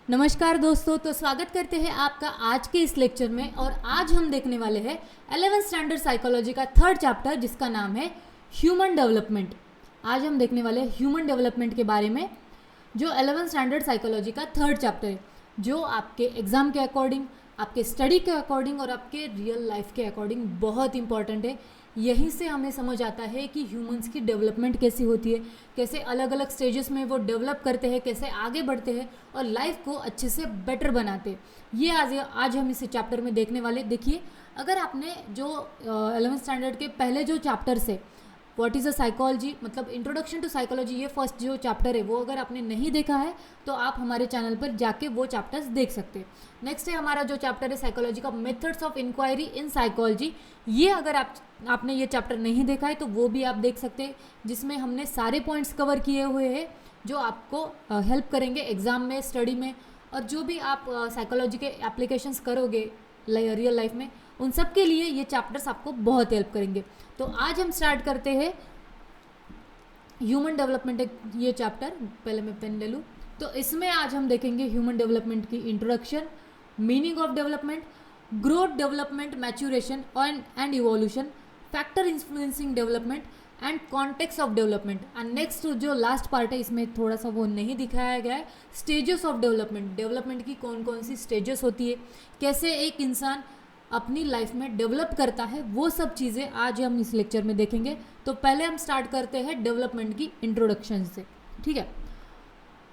नमस्कार दोस्तों, तो स्वागत करते हैं आपका आज के इस लेक्चर में। और आज हम देखने वाले हैं 11th स्टैंडर्ड साइकोलॉजी का थर्ड चैप्टर जिसका नाम है ह्यूमन डेवलपमेंट। आज हम देखने वाले हैं ह्यूमन डेवलपमेंट के बारे में, जो 11th स्टैंडर्ड साइकोलॉजी का थर्ड चैप्टर है, जो आपके एग्ज़ाम के अकॉर्डिंग, आपके स्टडी के अकॉर्डिंग और आपके रियल लाइफ के अकॉर्डिंग बहुत इंपॉर्टेंट है। यहीं से हमें समझ आता है कि ह्यूमंस की डेवलपमेंट कैसी होती है, कैसे अलग अलग स्टेजेस में वो डेवलप करते हैं, कैसे आगे बढ़ते हैं और लाइफ को अच्छे से बेटर बनाते हैं। ये आज हम इस चैप्टर में देखने वाले। देखिए, अगर आपने जो 11th स्टैंडर्ड के पहले जो चैप्टर्स है, व्हाट इज़ अ साइकोलॉजी, मतलब इंट्रोडक्शन टू साइकोलॉजी, ये फर्स्ट जो चैप्टर है वो अगर आपने नहीं देखा है तो आप हमारे चैनल पर जाके वो चैप्टर्स देख सकते हैं। नेक्स्ट है हमारा जो चैप्टर है साइकोलॉजी का, methods of inquiry in psychology. ये अगर आपने ये चैप्टर नहीं देखा है तो वो भी आप देख सकते हैं, जिसमें हमने सारे पॉइंट्स कवर किए हुए हैं जो आपको हेल्प करेंगे एग्ज़ाम में, स्टडी में, और जो भी आप साइकोलॉजी के एप्लीकेशंस करोगे रियल लाइफ में, उन सब के लिए ये चैप्टर्स आपको बहुत हेल्प करेंगे। तो आज हम स्टार्ट करते हैं ह्यूमन डेवलपमेंट, ये चैप्टर। पहले मैं पेन ले लूँ। तो इसमें आज हम देखेंगे ह्यूमन डेवलपमेंट की introduction, meaning of development, growth, development, maturation and evolution, factor influencing development and context of development. And next जो लास्ट पार्ट है, इसमें थोड़ा सा वो नहीं दिखाया गया है, स्टेजेस ऑफ डेवलपमेंट। डेवलपमेंट की कौन कौन सी स्टेजेस होती है, कैसे एक इंसान अपनी लाइफ में डेवलप करता है, वो सब चीज़ें आज हम इस लेक्चर में देखेंगे। तो पहले हम स्टार्ट करते हैं डेवलपमेंट की इंट्रोडक्शन से, ठीक है।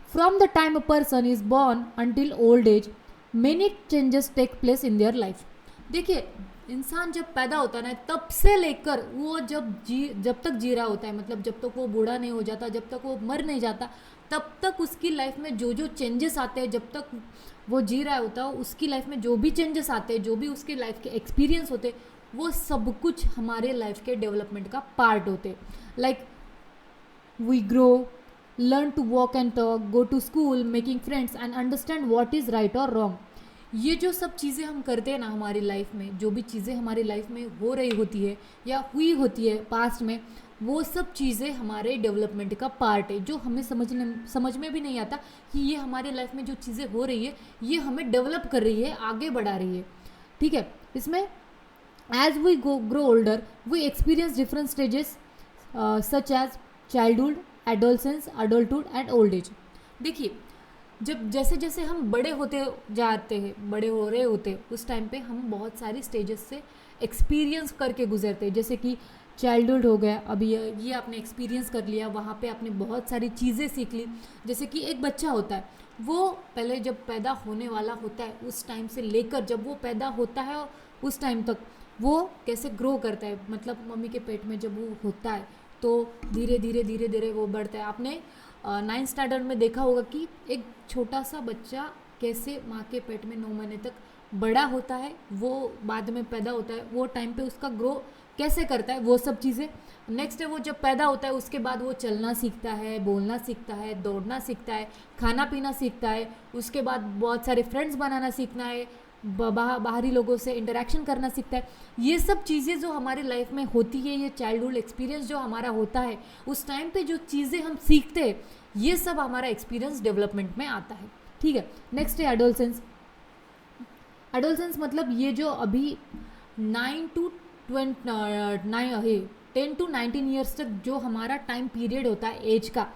From the time a person is born until old age many changes take place in their life. देखिए, इंसान जब पैदा होता है ना, तब से लेकर वो जब तक जी रहा होता है, मतलब जब तक वो बूढ़ा नहीं हो जाता, जब तक वो मर नहीं जाता, तब तक उसकी लाइफ में जो जो चेंजेस आते हैं, जब तक वो जी रहा होता है उसकी लाइफ में जो भी चेंजेस आते हैं, जो भी उसके लाइफ के एक्सपीरियंस होते हैं, वो सब कुछ हमारे लाइफ के डेवलपमेंट का पार्ट होते हैं। Like we grow, learn to walk and talk, go to school, making friends and understand what is right और रॉन्ग। ये जो सब चीज़ें हम करते हैं ना हमारी लाइफ में, जो भी चीज़ें हमारी लाइफ में हो रही होती है या हुई होती है पास्ट में, वो सब चीज़ें हमारे डेवलपमेंट का पार्ट है, जो हमें समझ में भी नहीं आता कि ये हमारे लाइफ में जो चीज़ें हो रही है ये हमें डेवलप कर रही है, आगे बढ़ा रही है, ठीक है। इसमें as we grow older we experience different stages such as childhood, adolescence, adulthood and old age. देखिए, जब जैसे जैसे हम बड़े होते जाते हैं, बड़े हो रहे होते, उस टाइम पे हम बहुत सारी स्टेजेस से एक्सपीरियंस करके गुजरते हैं। जैसे कि चाइल्डहुड हो गया, अभी ये आपने एक्सपीरियंस कर लिया, वहाँ पे आपने बहुत सारी चीज़ें सीख ली। जैसे कि एक बच्चा होता है, वो पहले जब पैदा होने वाला होता है उस टाइम से लेकर जब वो पैदा होता है उस टाइम तक वो कैसे ग्रो करता है, मतलब मम्मी के पेट में जब वो होता है तो धीरे धीरे वो बढ़ता है। आपने 9th स्टैंडर्ड में देखा होगा कि एक छोटा सा बच्चा कैसे माँ के पेट में 9 महीने तक बड़ा होता है, वो बाद में पैदा होता है, वो टाइम पे उसका ग्रो कैसे करता है, वो सब चीज़ें। नेक्स्ट है, वो जब पैदा होता है उसके बाद वो चलना सीखता है, बोलना सीखता है, दौड़ना सीखता है, खाना पीना सीखता है, उसके बाद बहुत सारे फ्रेंड्स बनाना सीखना है, बाहरी लोगों से इंटरेक्शन करना सीखता है। ये सब चीज़ें जो हमारी लाइफ में होती है, ये चाइल्डहुड एक्सपीरियंस जो हमारा होता है, उस टाइम पे जो चीज़ें हम सीखते हैं, ये सब हमारा एक्सपीरियंस डेवलपमेंट में आता है, ठीक है। नेक्स्ट है एडोलसेंस। एडोलसेंस मतलब ये जो अभी 10 to 19 ईयर्स तक जो हमारा टाइम पीरियड होता है एज का,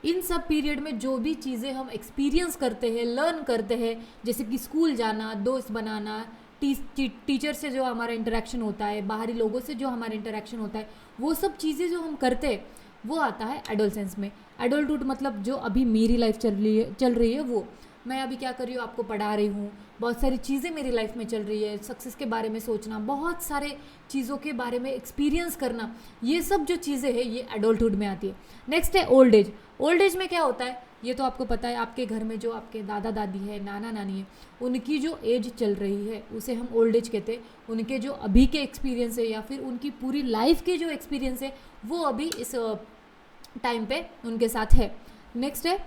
इन सब पीरियड में जो भी चीज़ें हम एक्सपीरियंस करते हैं, लर्न करते हैं, जैसे कि स्कूल जाना, दोस्त बनाना, टीचर से जो हमारा इंटरेक्शन होता है, बाहरी लोगों से जो हमारा इंटरेक्शन होता है, वो सब चीज़ें जो हम करते हैं वो आता है एडोलसेंस में। एडल्टहुड मतलब जो अभी मेरी लाइफ चल रही है वो मैं अभी क्या कर रही हूँ, आपको पढ़ा रही हूँ, बहुत सारी चीज़ें मेरी लाइफ में चल रही है, सक्सेस के बारे में सोचना, बहुत सारे चीज़ों के बारे में एक्सपीरियंस करना, ये सब जो चीज़ें हैं ये एडल्टहुड में आती है। नेक्स्ट है ओल्ड एज। ओल्ड एज में क्या होता है ये तो आपको पता है, आपके घर में जो आपके दादा दादी है, नाना नानी है, उनकी जो एज चल रही है उसे हम ओल्ड एज कहते हैं। उनके जो अभी के एक्सपीरियंस है या फिर उनकी पूरी लाइफ के जो एक्सपीरियंस है वो अभी इस टाइम पे उनके साथ है। नेक्स्ट है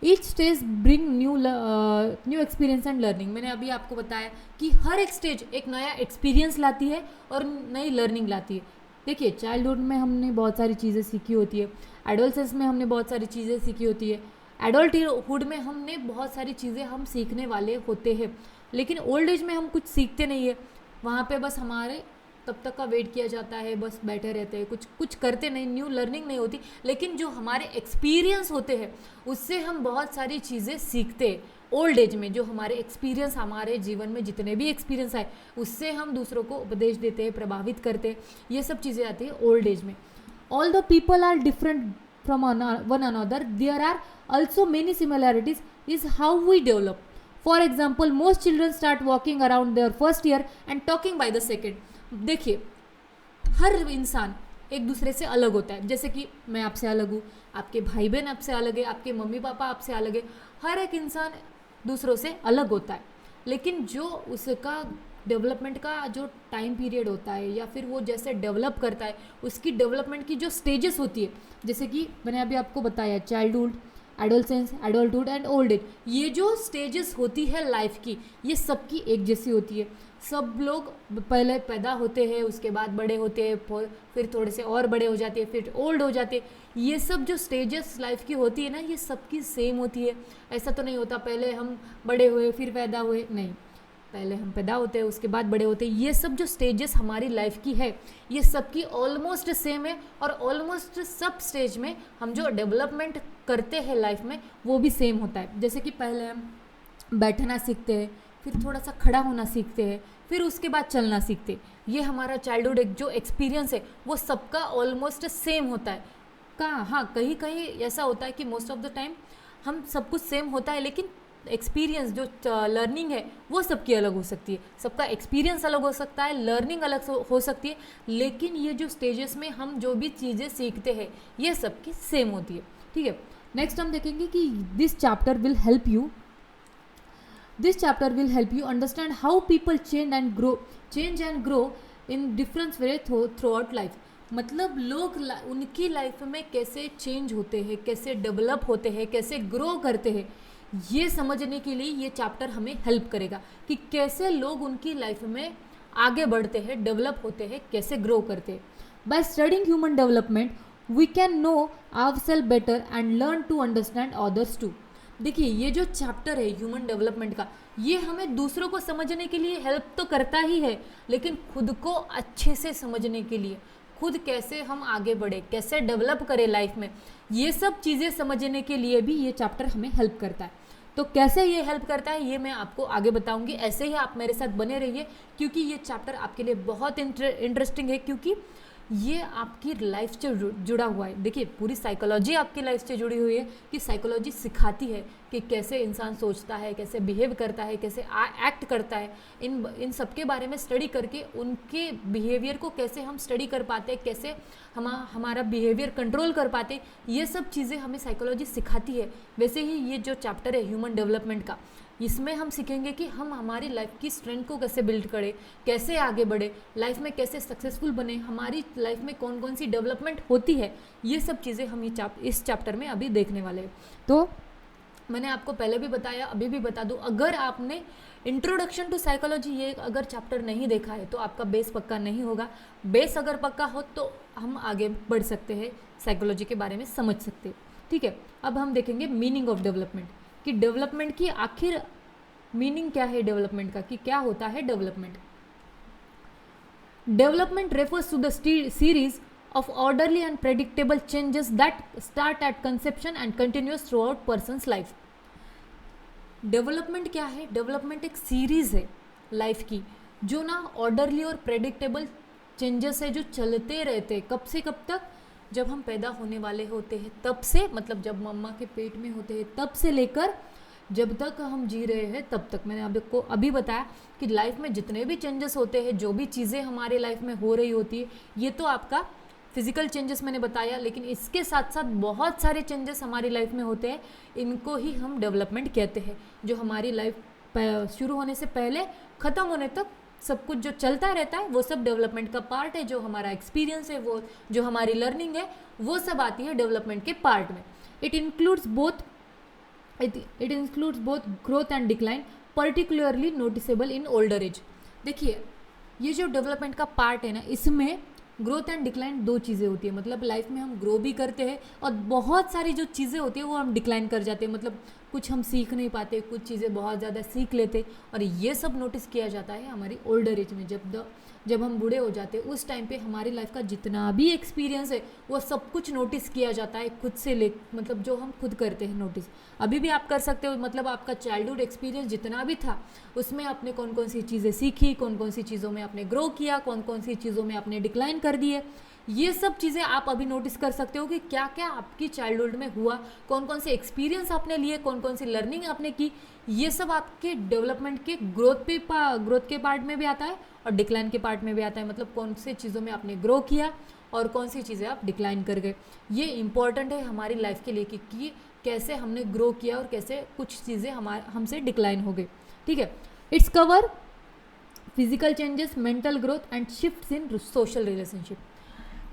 each stage bring new experience and learning. मैंने अभी आपको बताया कि हर एक स्टेज एक नया एक्सपीरियंस लाती है और नई लर्निंग लाती है। देखिए, चाइल्डहुड में हमने बहुत सारी चीज़ें सीखी होती है, एडोलसेंस में हमने बहुत सारी चीज़ें सीखी होती है, एडल्टहुड में हमने बहुत सारी चीज़ें हम सीखने वाले होते हैं, लेकिन ओल्ड एज में हम कुछ सीखते नहीं है। वहाँ पे बस हमारे तब तक का वेट किया जाता है, बस बैठे रहते हैं, कुछ कुछ करते नहीं, न्यू लर्निंग नहीं होती। लेकिन जो हमारे एक्सपीरियंस होते हैं उससे हम बहुत सारी चीज़ें सीखते हैं। ओल्ड एज में जो हमारे एक्सपीरियंस, हमारे जीवन में जितने भी एक्सपीरियंस आए उससे हम दूसरों को उपदेश देते हैं, प्रभावित करते हैं, ये सब चीज़ें आती है ओल्ड एज में। All the people are different from one another, there are also many similarities is how we develop. For example, most children start walking around their first year and talking by the second. देखिए, हर इंसान एक दूसरे से अलग होता है। जैसे कि मैं आपसे अलग हूँ, आपके भाई बहन आपसे अलग है, आपके मम्मी पापा आपसे अलग है। हर एक इंसान दूसरों से अलग होता है, लेकिन जो उसका डेवलपमेंट का जो टाइम पीरियड होता है या फिर वो जैसे डेवलप करता है, उसकी डेवलपमेंट की जो स्टेजेस होती है, जैसे कि मैंने अभी आपको बताया childhood, adolescence, adulthood and old as, ये जो स्टेजेस होती है लाइफ की, ये सबकी एक जैसी होती है। सब लोग पहले पैदा होते हैं, उसके बाद बड़े होते हैं, फिर थोड़े से और बड़े हो जाते हैं, फिर ओल्ड हो जाते हैं। ये सब जो स्टेजेस लाइफ की होती है ना, ये सबकी सेम होती है। ऐसा तो नहीं होता पहले हम बड़े हुए फिर पैदा हुए, नहीं, पहले हम पैदा होते हैं उसके बाद बड़े होते हैं। ये सब जो स्टेजेस हमारी लाइफ की है, ये सबकी ऑलमोस्ट सेम है, और ऑलमोस्ट सब स्टेज में हम जो डेवलपमेंट करते हैं लाइफ में वो भी सेम होता है। जैसे कि पहले हम बैठना सीखते हैं, फिर थोड़ा सा खड़ा होना सीखते हैं, फिर उसके बाद चलना सीखते हैं। ये हमारा चाइल्डहुड एक जो एक्सपीरियंस है वो सबका ऑलमोस्ट सेम होता है। हाँ, कहीं कहीं ऐसा होता है कि मोस्ट ऑफ द टाइम हम सब कुछ सेम होता है, लेकिन एक्सपीरियंस जो लर्निंग है वो सबकी अलग हो सकती है। सबका एक्सपीरियंस अलग हो सकता है, लर्निंग अलग हो सकती है, लेकिन ये जो स्टेजेस में हम जो भी चीज़ें सीखते हैं ये सबकी सेम होती है। ठीक है, नेक्स्ट हम देखेंगे कि this chapter will help you understand how people change and grow in different way through out life. मतलब लोग उनकी लाइफ में कैसे चेंज होते हैं, कैसे डेवलप होते हैं, कैसे ग्रो करते हैं, ये समझने के लिए ये चैप्टर हमें हेल्प करेगा कि कैसे लोग उनकी लाइफ में आगे बढ़ते हैं, डेवलप होते हैं, कैसे ग्रो करते हैं। By studying human development we can know ourselves better and learn to understand others too. देखिए, ये जो चैप्टर है ह्यूमन डेवलपमेंट का, ये हमें दूसरों को समझने के लिए हेल्प तो करता ही है, लेकिन खुद को अच्छे से समझने के लिए, खुद कैसे हम आगे बढ़े, कैसे डेवलप करें लाइफ में, ये सब चीज़ें समझने के लिए भी ये चैप्टर हमें हेल्प करता है। तो कैसे ये हेल्प करता है ये मैं आपको आगे बताऊंगी। ऐसे ही आप मेरे साथ बने रहिए, क्योंकि ये चैप्टर आपके लिए बहुत इंटरेस्टिंग है, क्योंकि ये आपकी लाइफ से जुड़ा हुआ है। देखिए, पूरी साइकोलॉजी आपकी लाइफ से जुड़ी हुई है कि साइकोलॉजी सिखाती है कि कैसे इंसान सोचता है, कैसे बिहेव करता है, कैसे एक्ट करता है। इन सब के बारे में स्टडी करके उनके बिहेवियर को कैसे हम स्टडी कर पाते हैं, कैसे हमारा बिहेवियर कंट्रोल कर पाते, ये सब चीज़ें हमें साइकोलॉजी सिखाती है। वैसे ही ये जो चैप्टर है ह्यूमन डेवलपमेंट का, इसमें हम सीखेंगे कि हम हमारी लाइफ की स्ट्रेंथ को कैसे बिल्ड करें, कैसे आगे बढ़े, लाइफ में कैसे सक्सेसफुल बने, हमारी लाइफ में कौन कौन सी डेवलपमेंट होती है, ये सब चीज़ें हम इस चैप्टर में अभी देखने वाले हैं। तो मैंने आपको पहले भी बताया, अभी भी बता दूं, अगर आपने इंट्रोडक्शन टू साइकोलॉजी ये अगर चैप्टर नहीं देखा है तो आपका बेस पक्का नहीं होगा। बेस अगर पक्का हो तो हम आगे बढ़ सकते हैं, साइकोलॉजी के बारे में समझ सकते हैं। ठीक है, अब हम देखेंगे मीनिंग ऑफ डेवलपमेंट, कि डेवलपमेंट की आखिर मीनिंग क्या है डेवलपमेंट का, कि क्या होता है development. Development refers to the series of orderly and predictable changes that start at conception and continues throughout person's life. Development क्या है? डेवलपमेंट एक सीरीज है लाइफ की, जो ना ऑर्डरली और प्रेडिक्टेबल चेंजेस है, जो चलते रहते हैं। कब से कब तक? जब हम पैदा होने वाले होते हैं तब से, मतलब जब मम्मा के पेट में होते हैं तब से लेकर जब तक हम जी रहे हैं तब तक। मैंने आपको अभी बताया कि लाइफ में जितने भी चेंजेस होते हैं, जो भी चीज़ें हमारे लाइफ में हो रही होती है, ये तो आपका फिजिकल चेंजेस मैंने बताया, लेकिन इसके साथ साथ बहुत सारे चेंजेस हमारी लाइफ में होते हैं। इनको ही हम डेवलपमेंट कहते हैं। जो हमारी लाइफ शुरू होने से पहले ख़त्म होने तक सब कुछ जो चलता रहता है वो सब डेवलपमेंट का पार्ट है। जो हमारा एक्सपीरियंस है, वो जो हमारी लर्निंग है, वो सब आती है डेवलपमेंट के पार्ट में। It includes both growth and decline, particularly noticeable in older age. देखिए, ये जो डेवलपमेंट का पार्ट है ना, इसमें ग्रोथ एंड डिक्लाइन दो चीज़ें होती है, मतलब लाइफ में हम ग्रो भी करते हैं और बहुत सारी जो चीज़ें होती है वो हम डिक्लाइन कर जाते हैं, मतलब कुछ हम सीख नहीं पाते, कुछ चीज़ें बहुत ज़्यादा सीख लेते, और ये सब नोटिस किया जाता है हमारी ओल्डर एज में, जब हम बूढ़े हो जाते हैं उस टाइम पे हमारी लाइफ का जितना भी एक्सपीरियंस है वो सब कुछ नोटिस किया जाता है खुद से ले, मतलब जो हम खुद करते हैं नोटिस। अभी भी आप कर सकते हो, मतलब आपका चाइल्डहुड एक्सपीरियंस जितना भी था उसमें आपने कौन कौन सी चीज़ें सीखी, कौन कौन सी चीज़ों में आपने ग्रो किया, कौन कौन सी चीज़ों में आपने डिक्लाइन कर दिए, ये सब चीज़ें आप अभी नोटिस कर सकते हो कि क्या क्या आपकी चाइल्डहुड में हुआ, कौन कौन से एक्सपीरियंस आपने लिए, कौन कौन सी लर्निंग आपने की। ये सब आपके डेवलपमेंट के ग्रोथ के पार्ट में भी आता है और डिक्लाइन के पार्ट में भी आता है, मतलब कौन से चीज़ों में आपने ग्रो किया और कौन सी चीज़ें आप डिक्लाइन कर गए। ये इंपॉर्टेंट है हमारी लाइफ के लिए कि कैसे हमने ग्रो किया और कैसे कुछ चीज़ें हमसे डिक्लाइन हो गई। ठीक है, its cover physical changes, mental growth and shifts in social relationship.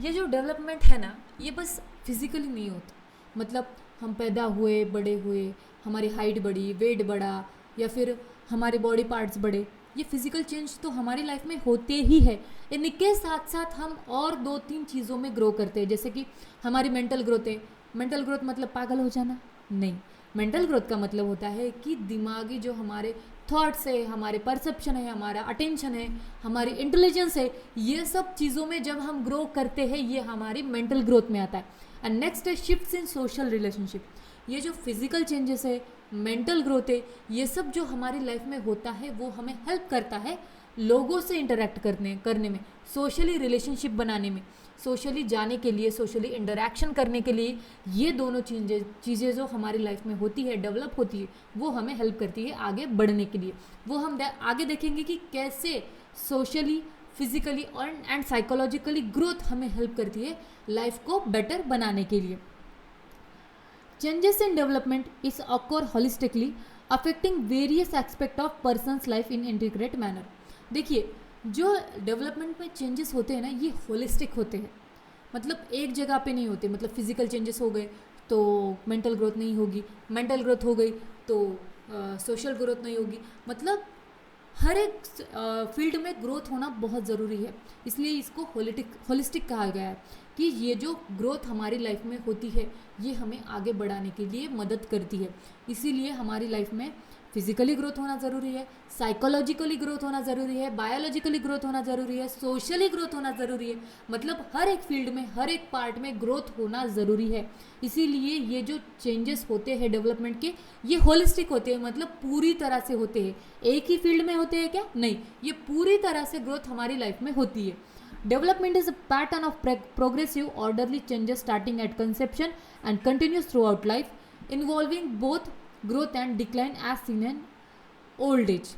ये जो डेवलपमेंट है ना, ये बस फिजिकली नहीं होता, मतलब हम पैदा हुए, बड़े हुए, हमारी हाइट बढ़ी, वेट बढ़ा, या फिर हमारे बॉडी पार्ट्स बढ़े, ये फिजिकल चेंज तो हमारी लाइफ में होते ही है। इनके साथ साथ हम और 2-3 चीज़ों में ग्रो करते हैं, जैसे कि हमारी मेंटल ग्रोथ है। मेंटल ग्रोथ मतलब पागल हो जाना नहीं, मेंटल ग्रोथ का मतलब होता है कि दिमागी जो हमारे थॉट्स है, हमारे परसेप्शन है, हमारा अटेंशन है, हमारी इंटेलिजेंस है, ये सब चीज़ों में जब हम ग्रो करते हैं ये हमारी मेंटल ग्रोथ में आता है। एंड नेक्स्ट है शिफ्ट्स इन सोशल रिलेशनशिप। ये जो फिजिकल चेंजेस है, मेंटल ग्रोथ है, ये सब जो हमारी लाइफ में होता है वो हमें हेल्प करता है लोगों से इंटरेक्ट करने में, सोशली रिलेशनशिप बनाने में, सोशली जाने के लिए, सोशली इंटरेक्शन करने के लिए। ये दोनों चीज़ें जो हमारी लाइफ में होती है, डेवलप होती है, वो हमें हेल्प करती है आगे बढ़ने के लिए। वो हम आगे देखेंगे कि कैसे सोशली, फिजिकली और एंड साइकोलॉजिकली ग्रोथ हमें हेल्प करती है लाइफ को बेटर बनाने के लिए। Changes in development is occur holistically affecting various aspect of persons life in integrate manner. देखिए, जो डेवलपमेंट में चेंजेस होते हैं ना, ये होलिस्टिक होते हैं, मतलब एक जगह पे नहीं होते। मतलब फिजिकल चेंजेस हो गए तो मेंटल ग्रोथ नहीं होगी, मेंटल ग्रोथ हो गई तो सोशल ग्रोथ नहीं होगी, मतलब हर एक फील्ड में ग्रोथ होना बहुत ज़रूरी है। इसलिए इसको होलिस्टिक कहा गया है कि ये जो ग्रोथ हमारी लाइफ में होती है ये हमें आगे बढ़ाने के लिए मदद करती है। इसीलिए हमारी लाइफ में फिजिकली ग्रोथ होना ज़रूरी है, साइकोलॉजिकली ग्रोथ होना ज़रूरी है, बायोलॉजिकली ग्रोथ होना ज़रूरी है, सोशली ग्रोथ होना ज़रूरी है, मतलब हर एक फील्ड में, हर एक पार्ट में ग्रोथ होना ज़रूरी है। इसीलिए ये जो चेंजेस होते हैं डेवलपमेंट के, ये होलिस्टिक होते हैं, मतलब पूरी तरह से होते हैं। एक ही फील्ड में होते हैं क्या? नहीं, ये पूरी तरह से ग्रोथ हमारी लाइफ में होती है। Development is a pattern of progressive orderly changes starting at conception and continues throughout life, involving both growth and decline as seen in old age।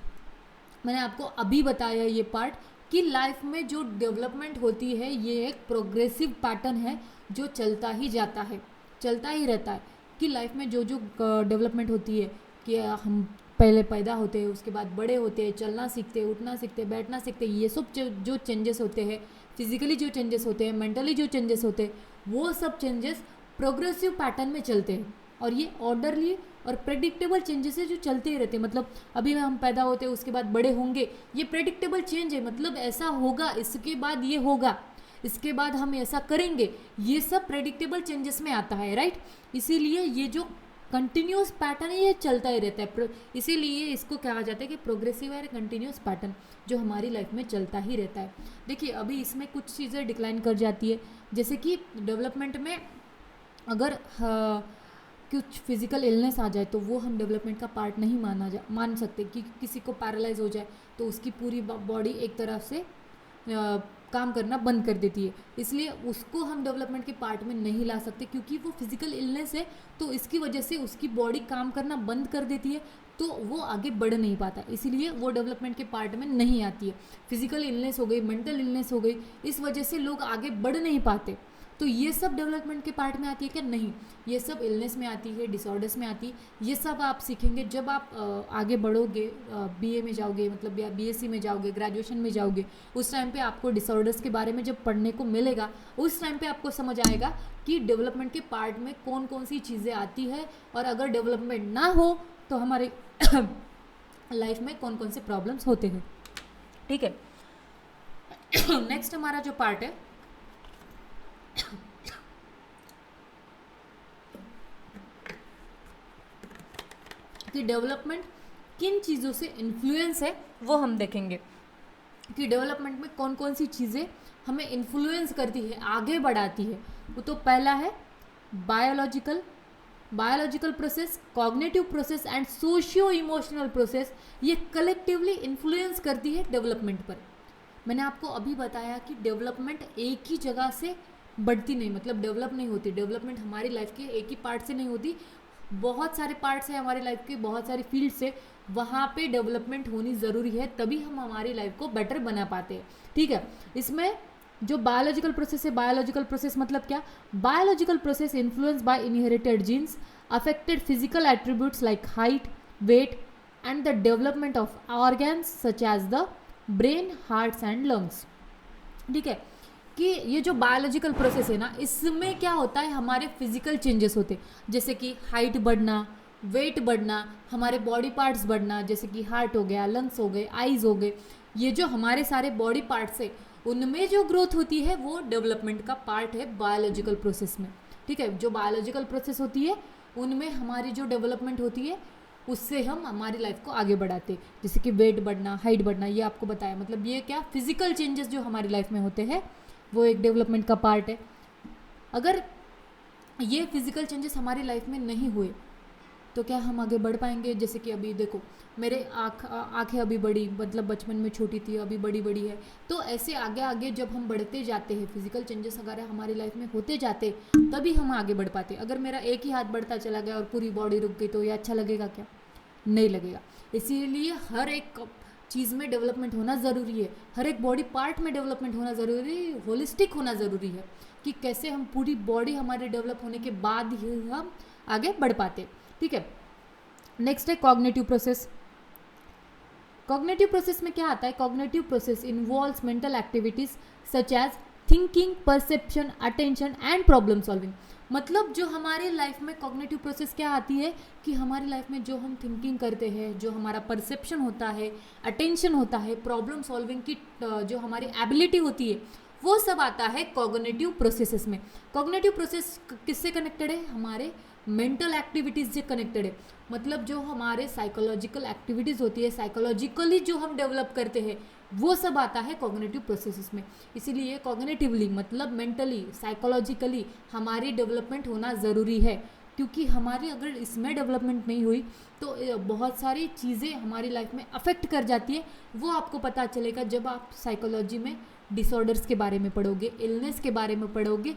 मैंने आपको अभी बताया ये पार्ट कि लाइफ में जो डेवलपमेंट होती है ये एक प्रोग्रेसिव पैटर्न है जो चलता ही जाता है, चलता ही रहता है। कि लाइफ में जो जो डेवलपमेंट होती है कि हम पहले पैदा होते हैं, उसके बाद बड़े होते हैं, चलना सीखते हैं, उठना सीखते हैं, बैठना सीखते हैं, ये सब जो चेंजेस होते हैं, फिजिकली जो चेंजेस होते हैं, मेंटली जो चेंजेस होते हैं, वो सब चेंजेस प्रोग्रेसिव पैटर्न में चलते हैं। और ये ऑर्डरली और प्रेडिक्टेबल चेंजेस है जो चलते ही रहते हैं। मतलब अभी हम पैदा होते हैं, उसके बाद बड़े होंगे, ये प्रेडिक्टेबल चेंज है, मतलब ऐसा होगा, इसके बाद ये होगा, इसके बाद हम ऐसा करेंगे, ये सब प्रेडिक्टेबल चेंजेस में आता है, राइट। इसीलिए ये जो कंटिन्यूस पैटर्न है ये चलता ही रहता है, इसीलिए इसको कहा जाता है कि प्रोग्रेसिव है कंटिन्यूस पैटर्न जो हमारी लाइफ में चलता ही रहता है। देखिए, अभी इसमें कुछ चीज़ें डिक्लाइन कर जाती है, जैसे कि डेवलपमेंट में अगर कुछ फिजिकल इलनेस आ जाए तो वो हम डेवलपमेंट का पार्ट नहीं मान सकते। कि किसी को पैरालाइज हो जाए तो उसकी पूरी बॉडी एक तरफ से काम करना बंद कर देती है, इसलिए उसको हम डेवलपमेंट के पार्ट में नहीं ला सकते, क्योंकि वो फिजिकल इलनेस है तो इसकी वजह से उसकी बॉडी काम करना बंद कर देती है, तो वो आगे बढ़ नहीं पाता, इसीलिए वो डेवलपमेंट के पार्ट में नहीं आती है। फिजिकल इलनेस हो गई, मेंटल इलनेस हो गई, इस वजह से लोग आगे बढ़ नहीं पाते, तो ये सब डेवलपमेंट के पार्ट में आती है क्या? नहीं, ये सब इलनेस में आती है, डिसऑर्डर्स में आती है। ये सब आप सीखेंगे जब आप आगे बढ़ोगे, बीए में जाओगे, मतलब या बीएससी में जाओगे, ग्रेजुएशन में जाओगे, उस टाइम पे आपको डिसऑर्डर्स के बारे में जब पढ़ने को मिलेगा, उस टाइम पे आपको समझ आएगा कि डेवलपमेंट के पार्ट में कौन कौन सी चीज़ें आती है, और अगर डेवलपमेंट ना हो तो हमारे लाइफ में कौन कौन से प्रॉब्लम्स होते हैं। ठीक है, नेक्स्ट हमारा जो पार्ट है कि डेवलपमेंट किन चीज़ों से इन्फ्लुएंस है वो हम देखेंगे कि डेवलपमेंट में कौन कौन सी चीज़ें हमें इन्फ्लुएंस करती है, आगे बढ़ाती है। वो तो पहला है biological process, cognitive process and socio emotional process, ये कलेक्टिवली इन्फ्लुएंस करती है डेवलपमेंट पर। मैंने आपको अभी बताया कि डेवलपमेंट एक ही जगह से बढ़ती नहीं, मतलब डेवलप नहीं होती। डेवलपमेंट हमारी लाइफ के एक ही पार्ट से नहीं होती, बहुत सारे पार्ट्स हैं हमारी लाइफ के, बहुत सारी फील्ड से, वहाँ पे डेवलपमेंट होनी ज़रूरी है, तभी हम हमारी लाइफ को बेटर बना पाते हैं। ठीक है, इसमें जो बायोलॉजिकल प्रोसेस है, बायोलॉजिकल प्रोसेस मतलब क्या? Biological process influence by inherited genes affected physical attributes like height, weight and the development of organs such as the brain, hearts and lungs. ठीक है, कि ये जो बायोलॉजिकल प्रोसेस है ना, इसमें क्या होता है, हमारे फिजिकल चेंजेस होते हैं, जैसे कि हाइट बढ़ना, वेट बढ़ना, हमारे बॉडी पार्ट्स बढ़ना, जैसे कि हार्ट हो गया, लंग्स हो गए, आईज हो गए, ये जो हमारे सारे बॉडी पार्ट्स है उनमें जो ग्रोथ होती है वो डेवलपमेंट का पार्ट है बायोलॉजिकल प्रोसेस में। ठीक है, जो बायोलॉजिकल प्रोसेस होती है उनमें हमारी जो डेवलपमेंट होती है उससे हम हमारी लाइफ को आगे बढ़ाते हैं, जैसे कि वेट बढ़ना, हाइट बढ़ना, ये आपको बताया। मतलब ये क्या, फिजिकल चेंजेस जो हमारी लाइफ में होते हैं वो एक डेवलपमेंट का पार्ट है। अगर ये फिजिकल चेंजेस हमारी लाइफ में नहीं हुए तो क्या हम आगे बढ़ पाएंगे? जैसे कि अभी देखो, मेरे आँखें अभी बड़ी, मतलब बचपन में छोटी थी, अभी बड़ी बड़ी है, तो ऐसे आगे आगे जब हम बढ़ते जाते हैं, फिजिकल चेंजेस अगर हमारी लाइफ में होते जाते तभी हम आगे बढ़ पाते। अगर मेरा एक ही हाथ बढ़ता चला गया और पूरी बॉडी रुक गई तो ये अच्छा लगेगा क्या? नहीं लगेगा। इसीलिए हर एक चीज़ में डेवलपमेंट होना ज़रूरी है, हर एक बॉडी पार्ट में डेवलपमेंट होना ज़रूरी है, होलिस्टिक होना ज़रूरी है, कि कैसे हम पूरी बॉडी हमारे डेवलप होने के बाद ही हम आगे बढ़ पाते। ठीक है, नेक्स्ट है कॉग्निटिव प्रोसेस। कॉग्निटिव प्रोसेस में क्या आता है? Cognitive process involves mental activities such as thinking, perception, attention and problem solving. मतलब जो हमारे लाइफ में कॉग्निटिव प्रोसेस क्या आती है कि हमारी लाइफ में जो हम थिंकिंग करते हैं, जो हमारा परसेप्शन होता है, अटेंशन होता है, प्रॉब्लम सॉल्विंग की जो हमारी एबिलिटी होती है, वो सब आता है कॉग्निटिव प्रोसेसेस में। कॉग्निटिव प्रोसेस किससे कनेक्टेड है? हमारे मेंटल एक्टिविटीज़ से कनेक्टेड है। मतलब जो हमारे साइकोलॉजिकल एक्टिविटीज़ होती है, साइकोलॉजिकली जो हम डेवलप करते हैं, वो सब आता है कॉग्निटिव प्रोसेसेस में। इसीलिए कॉग्निटिवली मतलब मेंटली, साइकोलॉजिकली हमारी डेवलपमेंट होना ज़रूरी है, क्योंकि हमारी अगर इसमें डेवलपमेंट नहीं हुई तो बहुत सारी चीज़ें हमारी लाइफ में अफेक्ट कर जाती है। वो आपको पता चलेगा जब आप साइकोलॉजी में डिसऑर्डर्स के बारे में पढ़ोगे, इलनेस के बारे में पढ़ोगे,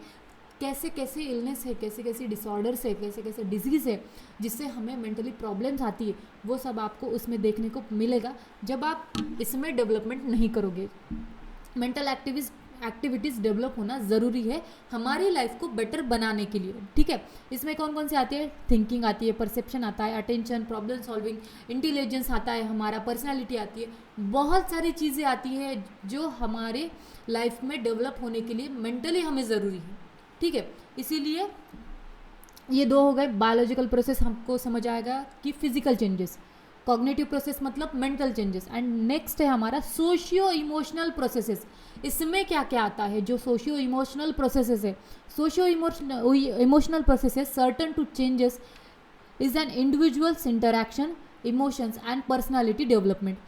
कैसे कैसे इलनेस है, कैसे कैसे डिसऑर्डर्स है, कैसे कैसे डिजीज़ है जिससे हमें मेंटली प्रॉब्लम्स आती है, वो सब आपको उसमें देखने को मिलेगा जब आप इसमें डेवलपमेंट नहीं करोगे। मेंटल एक्टिविटीज़ डेवलप होना ज़रूरी है हमारी लाइफ को बेटर बनाने के लिए। ठीक है, इसमें कौन कौन से आती है? थिंकिंग आती है, परसेप्शन आता है, अटेंशन, प्रॉब्लम सॉल्विंग, इंटेलिजेंस आता है, हमारा पर्सनैलिटी आती है, बहुत सारी चीज़ें आती है जो हमारे लाइफ में डेवलप होने के लिए मेंटली हमें ज़रूरी है। ठीक है, इसीलिए ये दो हो गए। बायोलॉजिकल प्रोसेस हमको समझ आएगा कि फिजिकल चेंजेस, कॉग्निटिव प्रोसेस मतलब मेंटल चेंजेस, एंड नेक्स्ट है हमारा सोशियो इमोशनल प्रोसेसेस। इसमें क्या क्या आता है? जो सोशियो इमोशनल प्रोसेसेस है, socio emotional processes certain to changes is an individual's interaction, emotions and personality development.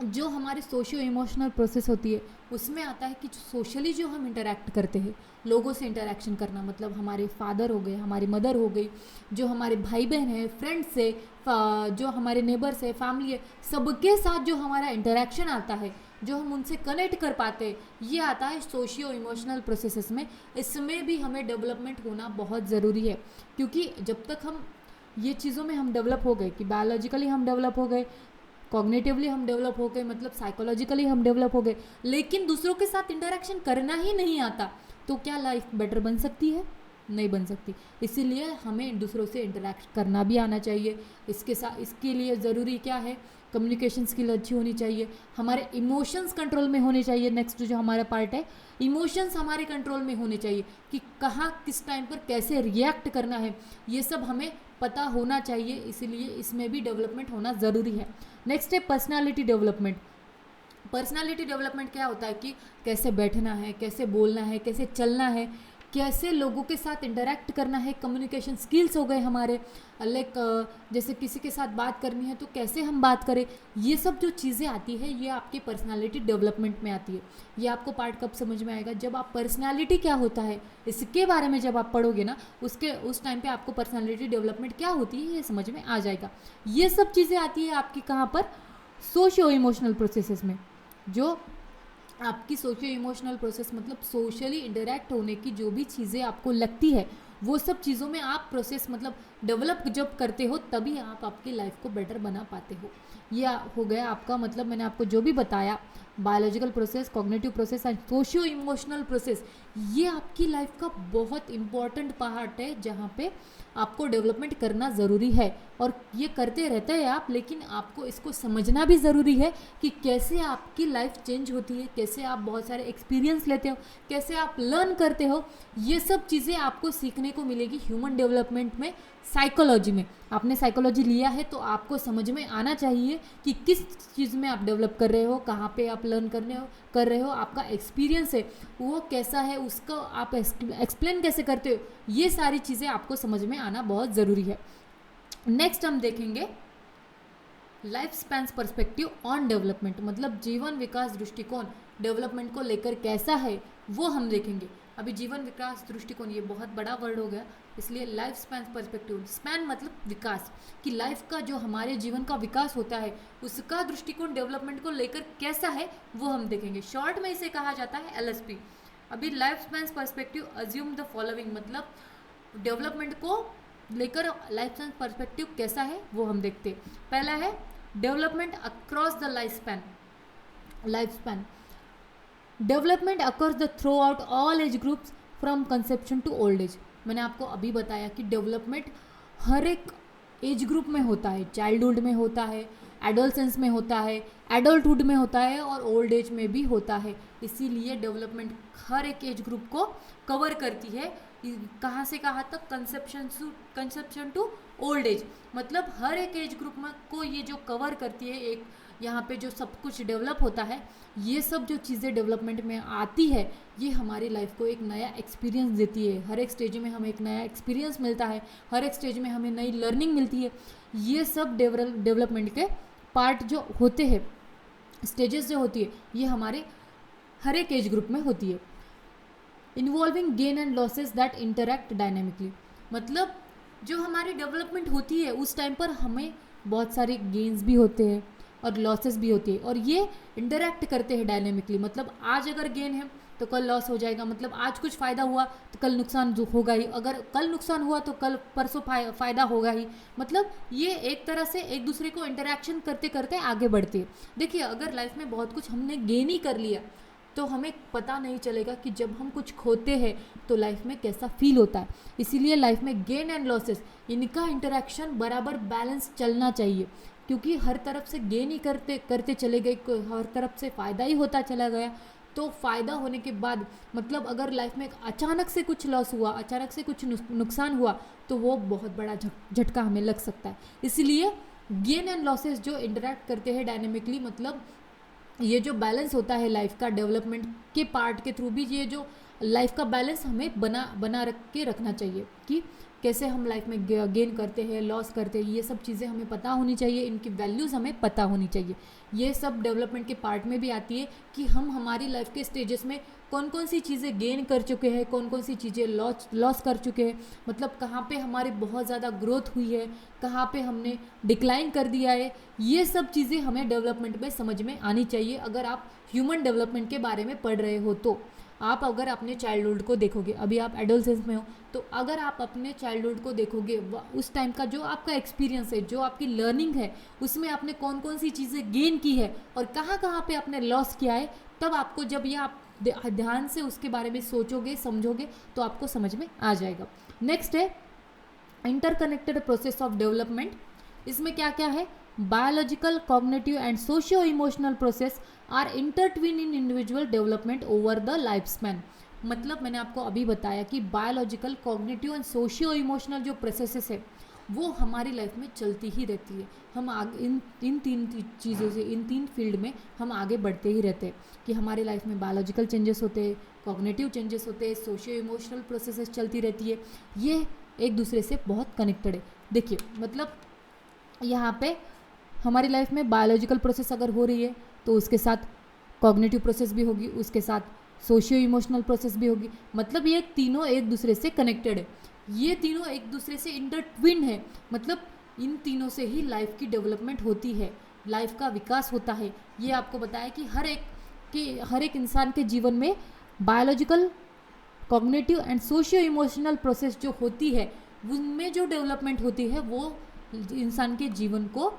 जो हमारे सोशियो इमोशनल प्रोसेस होती है उसमें आता है कि सोशली जो हम इंटरैक्ट करते हैं, लोगों से इंटरैक्शन करना, मतलब हमारे फादर हो गए, हमारी मदर हो गई, जो हमारे भाई बहन है, फ्रेंड्स से, जो हमारे नेबर्स है, फैमिली है, सबके साथ जो हमारा इंटरैक्शन आता है, जो हम उनसे कनेक्ट कर पाते हैं, ये आता है सोशियो इमोशनल प्रोसेसेस में। इसमें भी हमें डेवलपमेंट होना बहुत ज़रूरी है, क्योंकि जब तक हम ये चीज़ों में हम डेवलप हो गए कि बायोलॉजिकली हम डेवलप हो गए, कॉग्निटिवली हम डेवलप हो गए, मतलब साइकोलॉजिकली हम डेवलप हो गए, लेकिन दूसरों के साथ इंटरैक्शन करना ही नहीं आता, तो क्या लाइफ बेटर बन सकती है? नहीं बन सकती। इसीलिए हमें दूसरों से इंटरैक्ट करना भी आना चाहिए। इसके लिए ज़रूरी क्या है? कम्युनिकेशन स्किल अच्छी होनी चाहिए, हमारे इमोशंस कंट्रोल में होने चाहिए। नेक्स्ट जो हमारा पार्ट है, इमोशंस हमारे कंट्रोल में होने चाहिए कि कहाँ किस टाइम पर कैसे रिएक्ट करना है, ये सब हमें पता होना चाहिए। इसीलिए इसमें भी डेवलपमेंट होना ज़रूरी है। नेक्स्ट है पर्सनालिटी डेवलपमेंट। पर्सनालिटी डेवलपमेंट क्या होता है कि कैसे बैठना है, कैसे बोलना है, कैसे चलना है, कैसे लोगों के साथ इंटरेक्ट करना है, कम्युनिकेशन स्किल्स हो गए हमारे, लाइक जैसे किसी के साथ बात करनी है तो कैसे हम बात करें, ये सब जो चीज़ें आती है ये आपकी पर्सनालिटी डेवलपमेंट में आती है। ये आपको पार्ट कब समझ में आएगा, जब आप पर्सनालिटी क्या होता है इसके बारे में जब आप पढ़ोगे ना, उस टाइम पे आपको पर्सनालिटी डेवलपमेंट क्या होती है ये समझ में आ जाएगा। ये सब चीज़ें आती है आपकी कहाँ पर, सोशियो इमोशनल प्रोसेसेस में। जो आपकी सोशियो इमोशनल प्रोसेस मतलब सोशली इंटरेक्ट होने की जो भी चीज़ें आपको लगती है वो सब चीज़ों में आप प्रोसेस मतलब डेवलप जब करते हो तभी आप आपकी लाइफ को बेटर बना पाते हो। ये हो गया आपका मतलब मैंने आपको जो भी बताया, biological process, cognitive process and socio emotional process, ये आपकी लाइफ का बहुत इंपॉर्टेंट पार्ट है जहाँ पे आपको डेवलपमेंट करना ज़रूरी है। और ये करते रहते हैं आप, लेकिन आपको इसको समझना भी ज़रूरी है कि कैसे आपकी लाइफ चेंज होती है, कैसे आप बहुत सारे एक्सपीरियंस लेते हो, कैसे आप लर्न करते हो। ये सब चीज़ें आपको सीखने को मिलेगी ह्यूमन डेवलपमेंट में, साइकोलॉजी में। आपने साइकोलॉजी लिया है तो आपको समझ में आना चाहिए कि किस चीज़ में आप डेवलप कर रहे हो, कहाँ पे आप लर्न कर रहे हो, आपका एक्सपीरियंस है वो कैसा है, उसको आप एक्सप्लेन कैसे करते हो, ये सारी चीज़ें आपको समझ में आना बहुत ज़रूरी है। नेक्स्ट हम देखेंगे life span perspective on development, मतलब जीवन विकास दृष्टिकोण डेवलपमेंट को लेकर कैसा है वो हम देखेंगे। अभी जीवन विकास दृष्टिकोण ये बहुत बड़ा वर्ड हो गया, इसलिए लाइफ स्पैन पर्सपेक्टिव, स्पैन मतलब विकास, कि लाइफ का जो हमारे जीवन का विकास होता है उसका दृष्टिकोण डेवलपमेंट को लेकर कैसा है वो हम देखेंगे। शॉर्ट में इसे कहा जाता है LSP। अभी life span perspective assume the following, मतलब डेवलपमेंट को लेकर लाइफ स्पैन पर्सपेक्टिव कैसा है वो हम देखते हैं। पहला है development across the life span. Development occurs the throughout all age groups from conception to old age. मैंने आपको अभी बताया कि डेवलपमेंट हर एक एज ग्रुप में होता है, चाइल्डहुड में होता है, एडोलसेंस में होता है, एडल्टहुड में होता है और ओल्ड एज में भी होता है। इसीलिए डेवलपमेंट हर एक एज ग्रुप को कवर करती है। कहाँ से कहाँ तक, कंसेप्शन टू ओल्ड एज, मतलब हर एक एज ग्रुप में को ये जो कवर करती है, एक यहाँ पे जो सब कुछ डेवलप होता है, ये सब जो चीज़ें डेवलपमेंट में आती है ये हमारी लाइफ को एक नया एक्सपीरियंस देती है। हर एक स्टेज में हमें एक नया एक्सपीरियंस मिलता है, हर एक स्टेज में हमें नई लर्निंग मिलती है। ये सब डेवलपमेंट के पार्ट जो होते हैं, स्टेजेस जो होती है, ये हमारे हर एक एज ग्रुप में होती है। Involving gain and losses that interact dynamically, मतलब जो हमारी डेवलपमेंट होती है उस टाइम पर हमें बहुत सारे गेन्स भी होते हैं और लॉसेस भी होती है, और ये इंटरैक्ट करते हैं डायनेमिकली। मतलब आज अगर गेन है तो कल लॉस हो जाएगा, मतलब आज कुछ फ़ायदा हुआ तो कल नुकसान होगा ही, अगर कल नुकसान हुआ तो कल परसों फ़ायदा होगा ही। मतलब ये एक तरह से एक दूसरे को इंटरैक्शन करते करते आगे बढ़ते हैं। देखिए अगर लाइफ में बहुत कुछ हमने गेन ही कर लिया तो हमें पता नहीं चलेगा कि जब हम कुछ खोते हैं तो लाइफ में कैसा फील होता है। इसीलिए लाइफ में गेन एंड लॉसेस, इनका इंटरैक्शन बराबर बैलेंस चलना चाहिए, क्योंकि हर तरफ से गेन ही करते चले गए, हर तरफ से फ़ायदा ही होता चला गया, तो फ़ायदा होने के बाद मतलब अगर लाइफ में अचानक से कुछ लॉस हुआ, अचानक से कुछ नुकसान हुआ तो वो बहुत बड़ा झटका हमें लग सकता है। इसलिए गेन एंड लॉसेस जो इंटरैक्ट करते हैं डायनेमिकली, मतलब ये जो बैलेंस होता है लाइफ का डेवलपमेंट के पार्ट के थ्रू भी, ये जो लाइफ का बैलेंस हमें बना रखना चाहिए कि कैसे हम लाइफ में गेन करते हैं, लॉस करते हैं, ये सब चीज़ें हमें पता होनी चाहिए, इनकी वैल्यूज़ हमें पता होनी चाहिए। ये सब डेवलपमेंट के पार्ट में भी आती है कि हम हमारी लाइफ के स्टेजेस में कौन कौन सी चीज़ें गेन कर चुके हैं, कौन कौन सी चीज़ें लॉस कर चुके हैं, मतलब कहाँ पे हमारी बहुत ज़्यादा ग्रोथ हुई है, कहाँ पे हमने डिक्लाइन कर दिया है। ये सब चीज़ें हमें डेवलपमेंट में समझ में आनी चाहिए अगर आप ह्यूमन डेवलपमेंट के बारे में पढ़ रहे हो तो। आप अगर अपने चाइल्डहुड को देखोगे, अभी आप एडोलसेंस में हो, तो अगर आप अपने चाइल्डहुड को देखोगे, उस टाइम का जो आपका एक्सपीरियंस है, जो आपकी लर्निंग है, उसमें आपने कौन कौन सी चीज़ें गेन की है और कहाँ कहाँ पे आपने लॉस किया है, तब आपको जब ये आप ध्यान से उसके बारे में सोचोगे, समझोगे, तो आपको समझ में आ जाएगा। नेक्स्ट है इंटरकनेक्टेड प्रोसेस ऑफ डेवलपमेंट। इसमें क्या क्या है, biological, cognitive and socio emotional process are intertwine in individual development over the life span. मतलब मैंने आपको अभी बताया कि biological, cognitive and socio emotional जो प्रोसेसेस है वो हमारी लाइफ में चलती ही रहती है। हम आगे इन तीन चीज़ों से, इन तीन फील्ड में हम आगे बढ़ते ही रहते हैं कि हमारी लाइफ में बायोलॉजिकल चेंजेस होते हैं, कॉग्निटिव चेंजेस होते हैं, सोशियो इमोशनल प्रोसेसेस चलती रहती है। ये एक दूसरे से बहुत कनेक्टेड है। देखिए मतलब यहाँ पे हमारी लाइफ में बायोलॉजिकल प्रोसेस अगर हो रही है तो उसके साथ कॉग्निटिव प्रोसेस भी होगी, उसके साथ सोशियो इमोशनल प्रोसेस भी होगी। मतलब ये तीनों एक दूसरे से कनेक्टेड है, ये तीनों एक दूसरे से इंटरट्विन है। मतलब इन तीनों से ही लाइफ की डेवलपमेंट होती है, लाइफ का विकास होता है। ये आपको बताया कि हर एक इंसान के जीवन में biological, cognitive and socio emotional process जो होती है, उनमें जो डेवलपमेंट होती है वो इंसान के जीवन को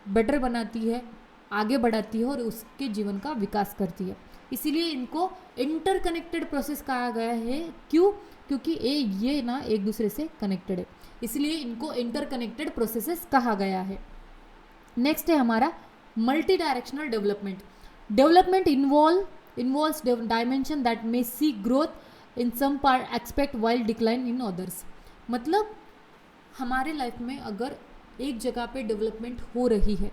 बेटर बनाती है, आगे बढ़ाती है और उसके जीवन का विकास करती है। इसीलिए इनको इंटरकनेक्टेड प्रोसेस कहा गया है। क्यों? क्योंकि ये ना एक दूसरे से कनेक्टेड है, इसलिए इनको इंटरकनेक्टेड प्रोसेसेस कहा गया है। नेक्स्ट है हमारा multi directional development. Development involves dimension that may see growth in some part expect while decline in others. मतलब हमारे लाइफ में अगर एक जगह पे डेवलपमेंट हो रही है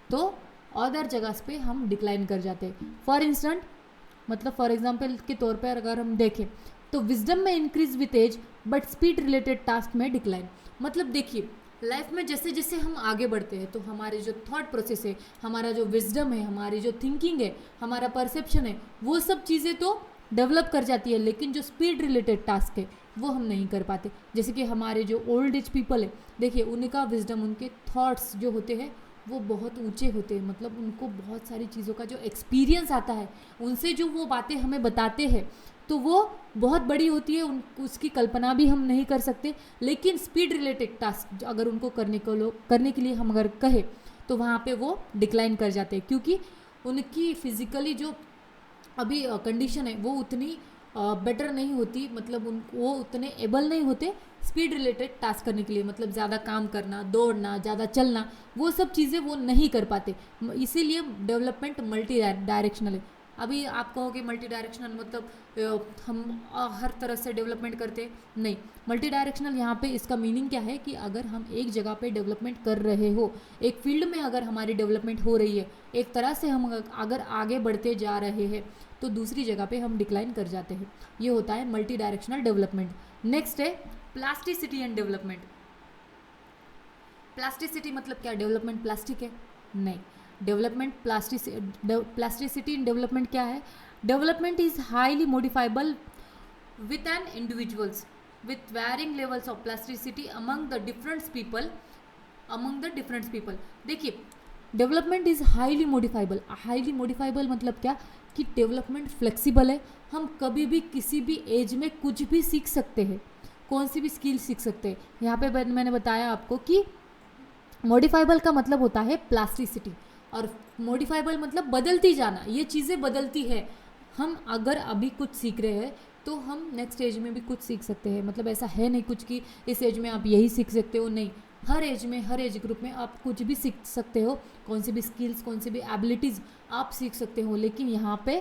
तो अदर जगह पे हम डिक्लाइन कर जाते हैं। फॉर एग्जांपल के तौर पर अगर हम देखें तो विजडम में increase with age but speed related task में डिक्लाइन। मतलब देखिए लाइफ में जैसे जैसे हम आगे बढ़ते हैं तो हमारे जो थॉट प्रोसेस है, हमारा जो विजडम है, हमारी जो थिंकिंग है, हमारा परसेप्शन है, वो सब चीज़ें तो डेवलप कर जाती है, लेकिन जो स्पीड रिलेटेड टास्क है वो हम नहीं कर पाते। जैसे कि हमारे जो ओल्ड एज पीपल है, देखिए उनका विजडम, उनके थॉट्स जो होते हैं वो बहुत ऊंचे होते हैं। मतलब उनको बहुत सारी चीज़ों का जो एक्सपीरियंस आता है, उनसे जो वो बातें हमें बताते हैं तो वो बहुत बड़ी होती है, उसकी कल्पना भी हम नहीं कर सकते। लेकिन स्पीड रिलेटेड टास्क अगर उनको करने के लिए हम अगर कहें तो वहाँ पे वो डिक्लाइन कर जाते हैं, क्योंकि उनकी फिजिकली जो अभी कंडीशन है वो उतनी बेटर नहीं होती। मतलब वो उतने एबल नहीं होते स्पीड रिलेटेड टास्क करने के लिए। मतलब ज़्यादा काम करना, दौड़ना, ज़्यादा चलना, वो सब चीज़ें वो नहीं कर पाते। इसीलिए डेवलपमेंट मल्टी डायरेक्शनल है। अभी आप कहोगे मल्टी डायरेक्शनल मतलब हम हर तरह से डेवलपमेंट करते, नहीं। मल्टी डायरेक्शनल यहाँ पे इसका मीनिंग क्या है कि अगर हम एक जगह पे डेवलपमेंट कर रहे हो, एक फील्ड में अगर हमारी डेवलपमेंट हो रही है, एक तरह से हम अगर आगे बढ़ते जा रहे हैं तो दूसरी जगह पे हम डिक्लाइन कर जाते हैं। ये होता है मल्टी डायरेक्शनल डेवलपमेंट। नेक्स्ट है प्लास्टिसिटी एंड डेवलपमेंट। प्लास्टिसिटी मतलब क्या? डेवलपमेंट प्लास्टिक है? नहीं। डेवलपमेंट प्लास्टिसिटी इन डेवलपमेंट क्या है? Development is highly modifiable with an individuals with varying levels of plasticity among the different people. देखिए development is highly modifiable. Highly modifiable मतलब क्या कि डेवलपमेंट फ्लेक्सिबल है। हम कभी भी किसी भी एज में कुछ भी सीख सकते हैं, कौन सी भी स्किल सीख सकते हैं। यहाँ पे मैंने बताया आपको कि मॉडिफाइबल का मतलब होता है प्लास्टिसिटी, और मॉडिफाइबल मतलब बदलती जाना। ये चीज़ें बदलती है। हम अगर अभी कुछ सीख रहे हैं तो हम नेक्स्ट एज में भी कुछ सीख सकते हैं। मतलब ऐसा है नहीं कुछ कि इस एज में आप यही सीख सकते हो, नहीं। हर एज में, हर एज ग्रुप में आप कुछ भी सीख सकते हो, कौन सी भी स्किल्स, कौन सी भी एबिलिटीज़ आप सीख सकते हो। लेकिन यहाँ पे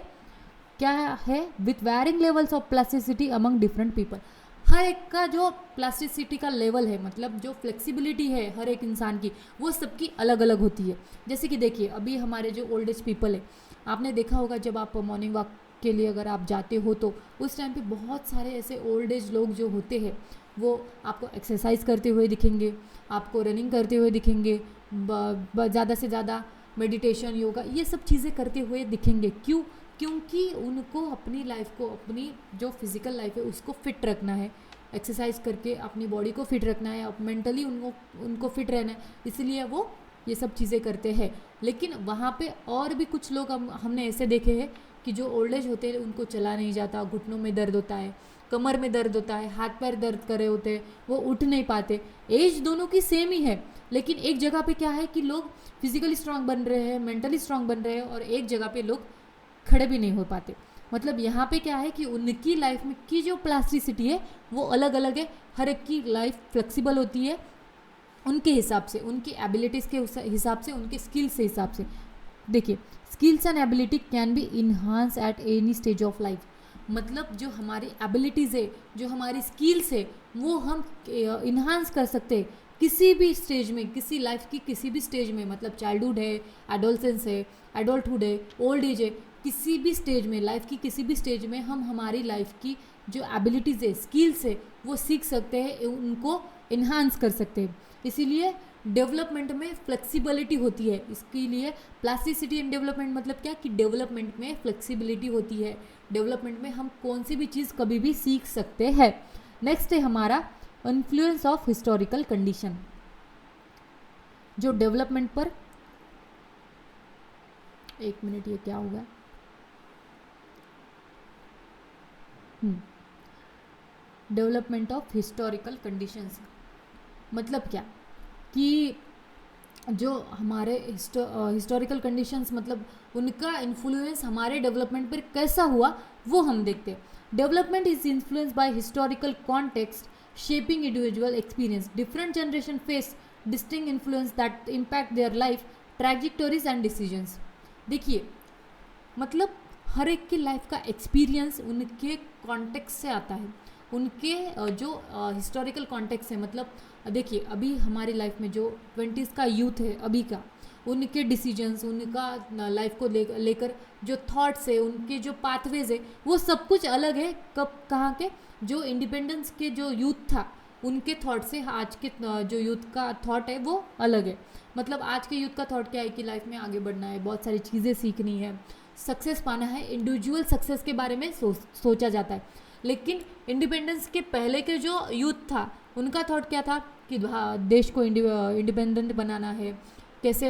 क्या है? With varying levels of plasticity among different people. हर एक का जो प्लास्टिसिटी का लेवल है, मतलब जो फ्लेक्सिबिलिटी है हर एक इंसान की, वो सबकी अलग अलग होती है। जैसे कि देखिए अभी हमारे जो ओल्ड एज पीपल है, आपने देखा होगा जब आप मॉर्निंग वॉक के लिए अगर आप जाते हो तो उस टाइम पे बहुत सारे ऐसे ओल्ड एज लोग जो होते हैं वो आपको एक्सरसाइज करते हुए दिखेंगे, आपको रनिंग करते हुए दिखेंगे, ज़्यादा से ज़्यादा मेडिटेशन, योगा, ये सब चीज़ें करते हुए दिखेंगे। क्यों? क्योंकि उनको अपनी लाइफ को, अपनी जो फिज़िकल लाइफ है उसको फिट रखना है, एक्सरसाइज करके अपनी बॉडी को फिट रखना है, मेंटली उनको फिट रहना है, इसलिए वो ये सब चीज़ें करते हैं। लेकिन वहाँ पे और भी कुछ लोग हमने ऐसे देखे हैं कि जो ओल्ड एज होते हैं उनको चला नहीं जाता, घुटनों में दर्द होता है, कमर में दर्द होता है, हाथ पैर दर्द कर रहे होते हैं, वो उठ नहीं पाते। एज दोनों की सेम ही है, लेकिन एक जगह पे क्या है कि लोग फिजिकली स्ट्रांग बन रहे हैं, मेंटली स्ट्रांग बन रहे हैं, और एक जगह पे लोग खड़े भी नहीं हो पाते। मतलब यहाँ पे क्या है कि उनकी लाइफ में की जो प्लास्टिसिटी है वो अलग अलग है। हर एक की लाइफ फ्लेक्सिबल होती है उनके हिसाब से, उनकी एबिलिटीज़ के हिसाब से, उनके स्किल्स के हिसाब से। देखिए skills and ability can be enhance at any stage of life. मतलब जो हमारी एबिलिटीज़ है, जो हमारी स्किल्स है, वो हम इन्हांस कर सकते हैं किसी भी स्टेज में, किसी लाइफ की किसी भी स्टेज में, मतलब चाइल्डहुड है, एडोलसेंस है, एडल्टहुड है, ओल्ड एज है, किसी भी स्टेज में, लाइफ की किसी भी स्टेज में हम हमारी लाइफ की जो एबिलिटीज़ है, स्किल्स है, वो सीख सकते हैं, उनको इन्हांस कर सकते हैं। इसीलिए डेवलपमेंट में फ्लेक्सिबिलिटी होती है। इसके लिए प्लास्टिसिटी इन डेवलपमेंट मतलब क्या कि डेवलपमेंट में फ्लेक्सिबिलिटी होती है। डेवलपमेंट में हम कौन सी भी चीज़ कभी भी सीख सकते हैं। नेक्स्ट है हमारा इन्फ्लुएंस ऑफ हिस्टोरिकल कंडीशन, जो डेवलपमेंट पर, एक मिनट ये क्या होगा, डेवलपमेंट ऑफ हिस्टोरिकल कंडीशंस मतलब क्या कि जो हमारे हिस्टोरिकल कंडीशंस मतलब उनका इन्फ्लुएंस हमारे डेवलपमेंट पर कैसा हुआ वो हम देखते हैं। Development is influence by historical context shaping individual experience. Different generation face distinct influence that impact their life trajectories and decisions. देखिए मतलब हर एक की लाइफ का एक्सपीरियंस उनके कॉन्टेक्स्ट से आता है, उनके जो हिस्टोरिकल कॉन्टेक्स्ट है। मतलब देखिए अभी हमारी लाइफ में जो 20s का यूथ है अभी का, उनके डिसीजंस, उनका लाइफ को लेकर जो थॉट्स है, उनके जो पाथवेज है, वो सब कुछ अलग है। कब कहाँ के जो इंडिपेंडेंस के जो यूथ था उनके थॉट से आज के जो यूथ का थॉट है वो अलग है। मतलब आज के यूथ का थॉट क्या है कि लाइफ में आगे बढ़ना है, बहुत सारी चीज़ें सीखनी है, सक्सेस पाना है, इंडिविजुअल सक्सेस के बारे में सोचा जाता है। लेकिन इंडिपेंडेंस के पहले के जो यूथ था उनका थॉट क्या था कि देश को इंडिपेंडेंट बनाना है, कैसे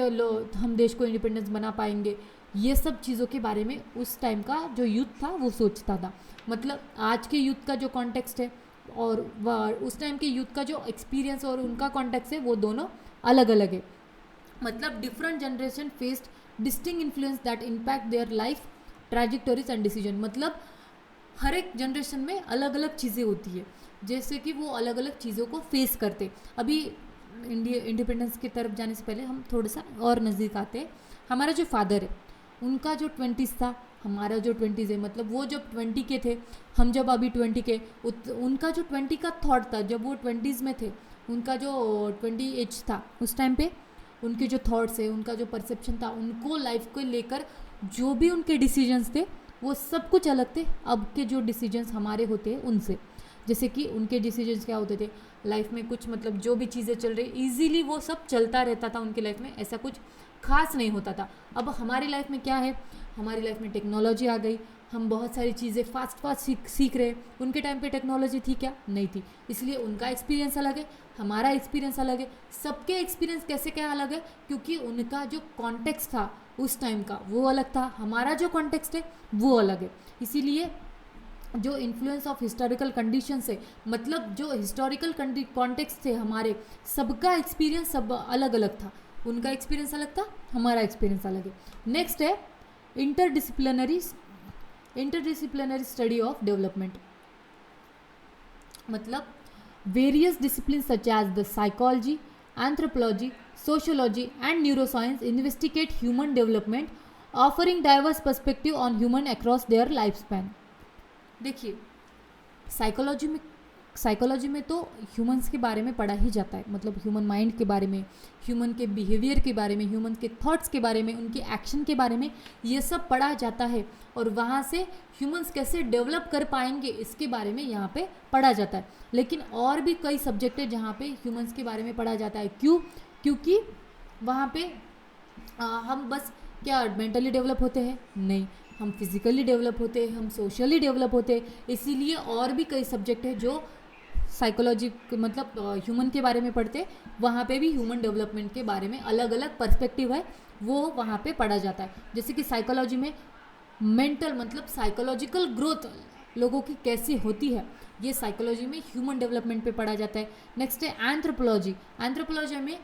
हम देश को इंडिपेंडेंस बना पाएंगे, ये सब चीज़ों के बारे में उस टाइम का जो यूथ था वो सोचता था। मतलब आज के यूथ का जो कॉन्टेक्स्ट है और उस टाइम के यूथ का जो एक्सपीरियंस और उनका कॉन्टेक्स्ट है वो दोनों अलग अलग है। मतलब different generation faced distinct influence that impact their life trajectories and decision. मतलब हर एक जनरेशन में अलग अलग चीज़ें होती है, जैसे कि वो अलग अलग चीज़ों को फेस करते। अभी इंडिपेंडेंस की तरफ जाने से पहले हम थोड़ा सा और नज़दीक आते हैं। हमारा जो फादर है उनका जो 20s था, हमारा जो 20s है, मतलब वो जब 20 के थे, हम जब अभी 20 के, उनका जो 20 का थॉट था जब वो 20s में थे, उनका जो 20 एज था उस टाइम पे उनके जो थॉट्स है, उनका जो परसेप्शन था, उनको लाइफ को लेकर जो भी उनके डिसीजंस थे वो सब कुछ अलग थे अब के जो डिसीजंस हमारे होते हैं उनसे। जैसे कि उनके डिसीजंस क्या होते थे लाइफ में, कुछ मतलब जो भी चीज़ें चल रही इजीली वो सब चलता रहता था उनकी लाइफ में, ऐसा कुछ खास नहीं होता था। अब हमारी लाइफ में क्या है, हमारी लाइफ में टेक्नोलॉजी आ गई, हम बहुत सारी चीज़ें फास्ट सीख रहे। उनके टाइम पे टेक्नोलॉजी थी क्या? नहीं थी। इसलिए उनका एक्सपीरियंस अलग है, हमारा एक्सपीरियंस अलग है। सबके एक्सपीरियंस कैसे क्या अलग है? क्योंकि उनका जो कॉन्टेक्स्ट था उस टाइम का वो अलग था, हमारा जो कॉन्टेक्स्ट है वो अलग है। इसीलिए जो इन्फ्लुएंस ऑफ हिस्टोरिकल कंडीशंस है, मतलब जो हिस्टोरिकल कॉन्टेक्स्ट थे हमारे, सबका एक्सपीरियंस सब अलग अलग था। उनका एक्सपीरियंस अलग था, हमारा एक्सपीरियंस अलग है। नेक्स्ट है इंटरडिसिप्लिनरी स्टडी ऑफ डेवलपमेंट। मतलब various discipline such as the psychology, anthropology, sociology and neuroscience investigate human development, offering diverse perspective on human across their life span. देखिए साइकोलॉजी में तो ह्यूमंस के बारे में पढ़ा ही जाता है, मतलब ह्यूमन माइंड के बारे में, ह्यूमन के बिहेवियर के बारे में, ह्यूमन के थॉट्स के बारे में, उनके एक्शन के बारे में, ये सब पढ़ा जाता है। और वहाँ से ह्यूमंस कैसे डेवलप कर पाएंगे इसके बारे में यहाँ पे पढ़ा जाता है। लेकिन और भी कई सब्जेक्ट है जहाँ पे ह्यूमंस के बारे में पढ़ा जाता है। क्यों? क्योंकि वहाँ पे हम बस क्या मेंटली डेवलप होते हैं? नहीं, हम फिजिकली डेवलप होते हैं, हम सोशली डेवलप होते हैं। इसीलिए और भी कई सब्जेक्ट है जो साइकोलॉजी मतलब ह्यूमन के बारे में पढ़ते, वहाँ पे भी ह्यूमन डेवलपमेंट के बारे में अलग अलग पर्सपेक्टिव है, वो वहाँ पे पढ़ा जाता है। जैसे कि साइकोलॉजी में मेंटल मतलब साइकोलॉजिकल ग्रोथ लोगों की कैसी होती है, ये साइकोलॉजी में ह्यूमन डेवलपमेंट पे पढ़ा जाता है। नेक्स्ट है एंथ्रोपोलॉजी में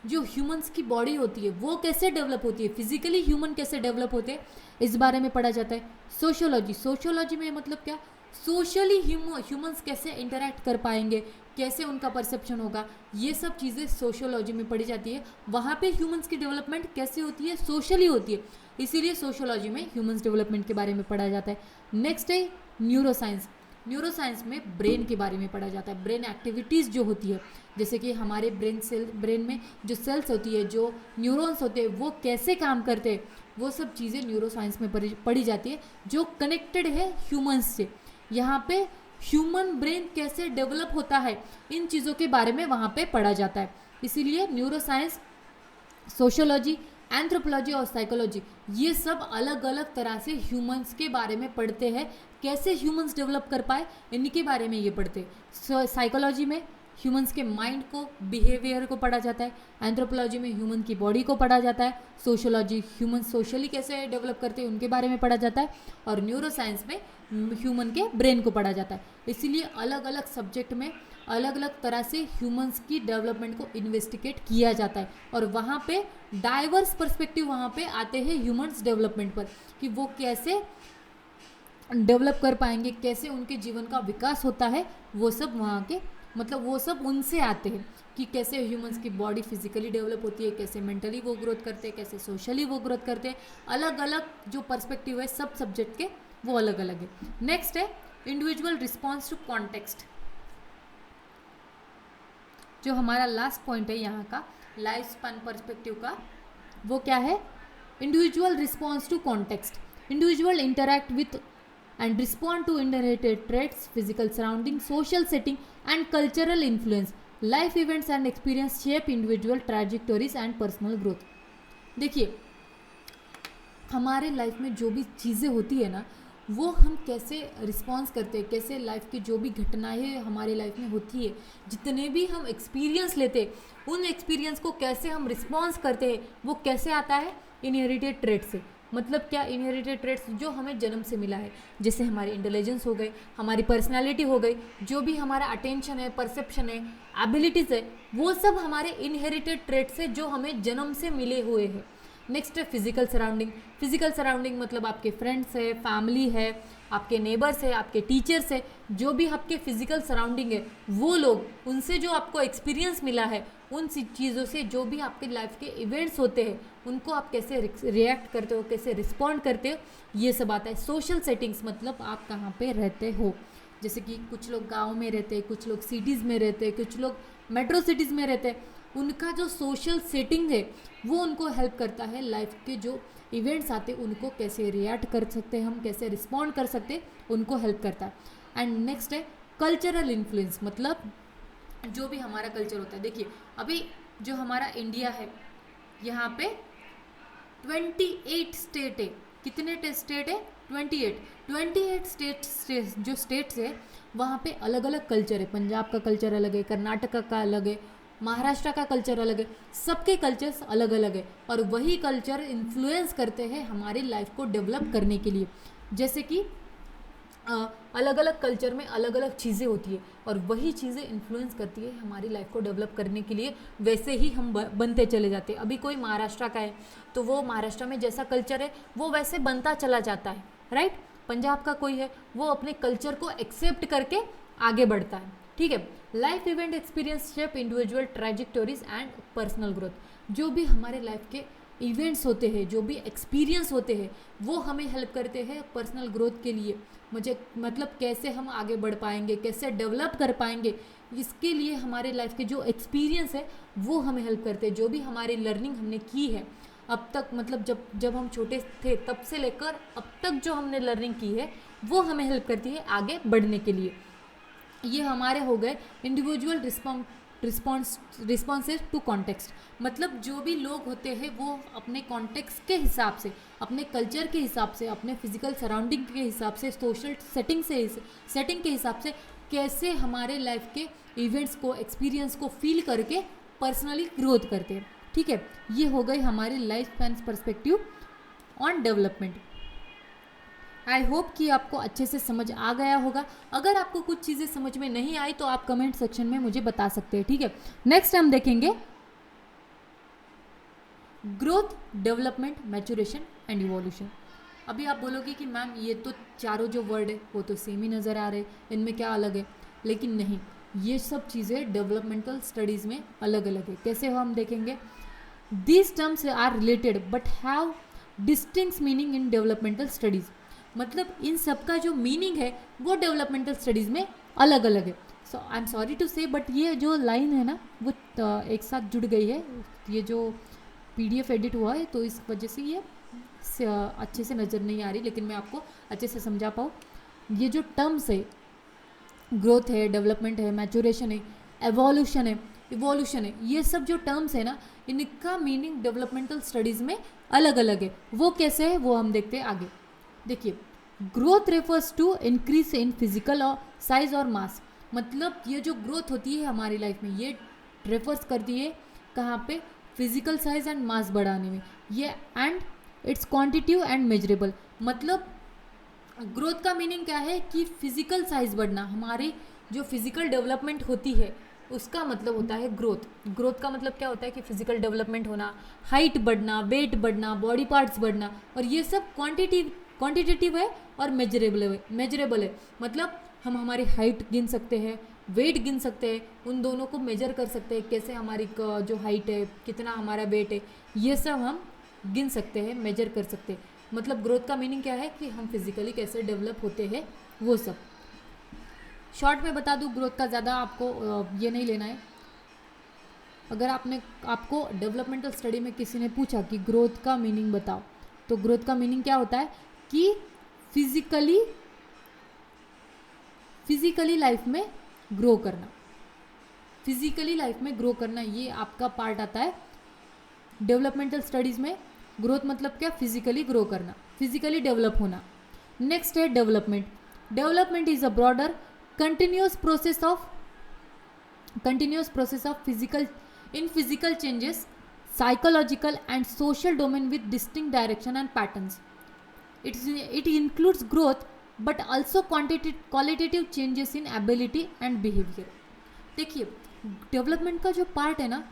जो ह्यूमंस की बॉडी होती है वो कैसे डेवलप होती है, फिजिकली ह्यूमन कैसे डेवलप होते हैं, इस बारे में पढ़ा जाता है। सोशियोलॉजी में मतलब क्या, सोशली ह्यूमंस कैसे इंटरेक्ट कर पाएंगे, कैसे उनका परसेप्शन होगा, ये सब चीज़ें सोशियोलॉजी में पढ़ी जाती है। वहाँ पे ह्यूमंस की डेवलपमेंट कैसे होती है, सोशली होती है, इसीलिए सोशियोलॉजी में ह्यूमंस डेवलपमेंट के बारे में पढ़ा जाता है। नेक्स्ट है न्यूरोसाइंस। न्यूरो साइंस में ब्रेन के बारे में पढ़ा जाता है, ब्रेन एक्टिविटीज़ जो होती है, जैसे कि हमारे ब्रेन में जो सेल्स होती है, जो न्यूरॉन्स होते हैं, वो कैसे काम करते हैं, वो सब चीज़ें न्यूरो साइंस में पढ़ी जाती है, जो कनेक्टेड है ह्यूमंस से। यहाँ पे ह्यूमन ब्रेन कैसे डेवलप होता है, इन चीज़ों के बारे में वहाँ पे पढ़ा जाता है। इसीलिए न्यूरो साइंस, सोशियोलॉजी, एंथ्रोपोलॉजी और साइकोलॉजी, ये सब अलग अलग तरह से ह्यूमंस के बारे में पढ़ते हैं, कैसे ह्यूमंस डेवलप कर पाए इनके बारे में ये पढ़ते हैं। साइकोलॉजी में ह्यूमंस के माइंड को, बिहेवियर को पढ़ा जाता है, एंथ्रोपोलॉजी में ह्यूमन की बॉडी को पढ़ा जाता है, सोशियोलॉजी ह्यूमन सोशली कैसे डेवलप करते हैं उनके बारे में पढ़ा जाता है, और न्यूरो साइंस में ह्यूमन के ब्रेन को पढ़ा जाता है। इसीलिए अलग अलग सब्जेक्ट में अलग अलग तरह से ह्यूमंस की डेवलपमेंट को इन्वेस्टिगेट किया जाता है, और वहाँ पे डाइवर्स पर्सपेक्टिव वहाँ पे आते हैं ह्यूमंस डेवलपमेंट पर, कि वो कैसे डेवलप कर पाएंगे, कैसे उनके जीवन का विकास होता है, वो सब वहाँ के मतलब वो सब उनसे आते हैं, कि कैसे ह्यूमंस की बॉडी फिजिकली डेवलप होती है, कैसे मेंटली वो ग्रोथ करते हैं, कैसे सोशली वो ग्रोथ करते हैं। अलग अलग जो पर्सपेक्टिव है सब सब्जेक्ट के, वो अलग अलग है। नेक्स्ट है इंडिविजुअल रिस्पॉन्स टू कॉन्टेक्स्ट। जो हमारा लास्ट पॉइंट है यहाँ का लाइफ स्पैन पर्सपेक्टिव का, वो क्या है? Individual response to context. Individual interact with and respond to inherited traits, physical surroundings, social setting and cultural influence. Life events and experience shape individual trajectories and personal growth. देखिए, हमारे life में जो भी चीज़ें होती है ना, वो हम कैसे रिस्पॉन्स करते हैं, कैसे लाइफ की जो भी घटनाएं हमारे लाइफ में होती है, जितने भी हम एक्सपीरियंस लेते हैं, उन एक्सपीरियंस को कैसे हम रिस्पॉन्स करते हैं, वो कैसे आता है? इनहेरिटेड ट्रेट से। मतलब क्या? इनहेरिटेड ट्रेट्स जो हमें जन्म से मिला है, जैसे हमारी इंटेलिजेंस हो गई, हमारी पर्सनालिटी हो गई, जो भी हमारा अटेंशन है, परसेप्शन है, एबिलिटीज़ है, वो सब हमारे इनहेरिटेड ट्रेट्स है जो हमें जन्म से मिले हुए हैं। नेक्स्ट है फिजिकल सराउंडिंग। फिजिकल सराउंडिंग मतलब आपके फ्रेंड्स है, फैमिली है, आपके नेबर्स है, आपके टीचर्स है, जो भी आपके फिजिकल सराउंडिंग है, वो लोग, उनसे जो आपको एक्सपीरियंस मिला है, उन चीज़ों से जो भी आपके लाइफ के इवेंट्स होते हैं, उनको आप कैसे रिएक्ट करते हो, कैसे रिस्पॉन्ड करते हो, ये सब आता है। सोशल सेटिंग्स मतलब आप कहाँ पे रहते हो, जैसे कि कुछ लोग गाँव में रहते हैं, कुछ लोग सिटीज़ में रहते हैं, कुछ लोग मेट्रो सिटीज़ में रहते हैं। उनका जो सोशल सेटिंग है वो उनको हेल्प करता है लाइफ के जो इवेंट्स आते हैं उनको कैसे रिएक्ट कर सकते हैं, हम कैसे रिस्पॉन्ड कर सकते हैं, उनको हेल्प करता है। एंड नेक्स्ट है कल्चरल इन्फ्लुएंस। मतलब जो भी हमारा कल्चर होता है, देखिए अभी जो हमारा इंडिया है, यहाँ पे 28 स्टेट है। कितने स्टेट है? 28 स्टेट्स जो स्टेट्स है वहाँ पे अलग अलग कल्चर है। पंजाब का कल्चर अलग है, कर्नाटका का अलग है, महाराष्ट्र का कल्चर अलग है, सबके कल्चर्स अलग अलग है, और वही कल्चर इन्फ्लुएंस करते हैं हमारी लाइफ को डेवलप करने के लिए। जैसे कि अलग अलग कल्चर में अलग अलग चीज़ें होती है, और वही चीज़ें इन्फ्लुएंस करती है हमारी लाइफ को डेवलप करने के लिए, वैसे ही हम बनते चले जाते हैं। अभी कोई महाराष्ट्र का है तो वो महाराष्ट्र में जैसा कल्चर है वो वैसे बनता चला जाता है, राइट। पंजाब का कोई है, वो अपने कल्चर को एक्सेप्ट करके आगे बढ़ता है, ठीक है। Life event experience shape individual trajectories and personal growth. जो भी हमारे लाइफ के इवेंट्स होते हैं, जो भी एक्सपीरियंस होते हैं, वो हमें हेल्प करते हैं पर्सनल ग्रोथ के लिए। मतलब कैसे हम आगे बढ़ पाएंगे, कैसे डेवलप कर पाएंगे, इसके लिए हमारे लाइफ के जो एक्सपीरियंस है वो हमें हेल्प करते हैं। जो भी हमारी लर्निंग हमने की है अब तक, मतलब जब हम छोटे थे तब से लेकर अब तक जो हमने लर्निंग की है वो हमें हेल्प करती है आगे बढ़ने के लिए। ये हमारे हो गए इंडिविजुअल रिस्पॉन्सेज टू कॉन्टेक्स्ट। मतलब जो भी लोग होते हैं वो अपने कॉन्टेक्स्ट के हिसाब से, अपने कल्चर के हिसाब से, अपने फिजिकल सराउंडिंग के हिसाब से, सोशल सेटिंग के हिसाब से कैसे हमारे लाइफ के इवेंट्स को, एक्सपीरियंस को फील करके पर्सनली ग्रोथ करते हैं, ठीक है। ये हो गई हमारी life span perspective on development. I hope कि आपको अच्छे से समझ आ गया होगा। अगर आपको कुछ चीज़ें समझ में नहीं आई तो आप कमेंट सेक्शन में मुझे बता सकते हैं, ठीक है। नेक्स्ट हम देखेंगे growth, development, maturation and evolution. अभी आप बोलोगे कि मैम ये तो चारों जो वर्ड है वो तो सेम ही नज़र आ रहे, इनमें क्या अलग है? लेकिन नहीं, ये सब चीज़ें डेवलपमेंटल स्टडीज़ में अलग अलग है। कैसे हो हम देखेंगे। These terms are related but have distinct meaning in developmental studies. मतलब इन सब का जो मीनिंग है वो डेवलपमेंटल स्टडीज़ में अलग अलग है। सो आई एम सॉरी टू से, बट ये जो लाइन है ना वो एक साथ जुड़ गई है, ये जो PDF एडिट हुआ है तो इस वजह से ये अच्छे से नज़र नहीं आ रही, लेकिन मैं आपको अच्छे से समझा पाऊँ। ये जो टर्म्स है, ग्रोथ है, डेवलपमेंट है, मैचुरेशन है, एवोल्यूशन है, इवोल्यूशन है, ये सब जो टर्म्स है ना इनका मीनिंग डेवलपमेंटल स्टडीज़ में अलग अलग है। वो कैसे है वो हम देखते हैं आगे। देखिए, growth refers to increase in physical और साइज और मास, मतलब ये जो ग्रोथ होती है हमारी लाइफ में ये रेफर्स करती है कहाँ पे, फिजिकल साइज एंड मास बढ़ाने में ये, and it's quantitative and measurable. मतलब ग्रोथ का मीनिंग क्या है कि फिजिकल साइज बढ़ना, हमारी जो फिजिकल डेवलपमेंट होती है उसका मतलब होता है ग्रोथ। ग्रोथ का मतलब क्या होता है कि फिजिकल डेवलपमेंट होना, हाइट बढ़ना, वेट बढ़ना, बॉडी पार्ट्स बढ़ना, और ये सब क्वांटिटेटिव है और मेजरेबल है। मतलब हम हमारी हाइट गिन सकते हैं, वेट गिन सकते हैं, उन दोनों को मेजर कर सकते हैं, कैसे हमारी जो हाइट है, कितना हमारा वेट है, ये सब हम गिन सकते हैं, मेजर कर सकते हैं। मतलब ग्रोथ का मीनिंग क्या है कि हम फिजिकली कैसे डेवलप होते हैं वो सब। शॉर्ट में बता दूं, ग्रोथ का ज़्यादा आपको ये नहीं लेना है। अगर आपको डेवलपमेंटल स्टडी में किसी ने पूछा कि ग्रोथ का मीनिंग बताओ, तो ग्रोथ का मीनिंग क्या होता है कि फिजिकली लाइफ में ग्रो करना, फिजिकली लाइफ में ग्रो करना, ये आपका पार्ट आता है डेवलपमेंटल स्टडीज़ में। ग्रोथ मतलब क्या, फिजिकली ग्रो करना, फिजिकली डेवलप होना। नेक्स्ट है development. Development is a broader continuous process of physical changes, psychological and social domain with distinct direction and patterns. It includes growth but also qualitative changes in ability and behavior. देखिए, development का जो part है ना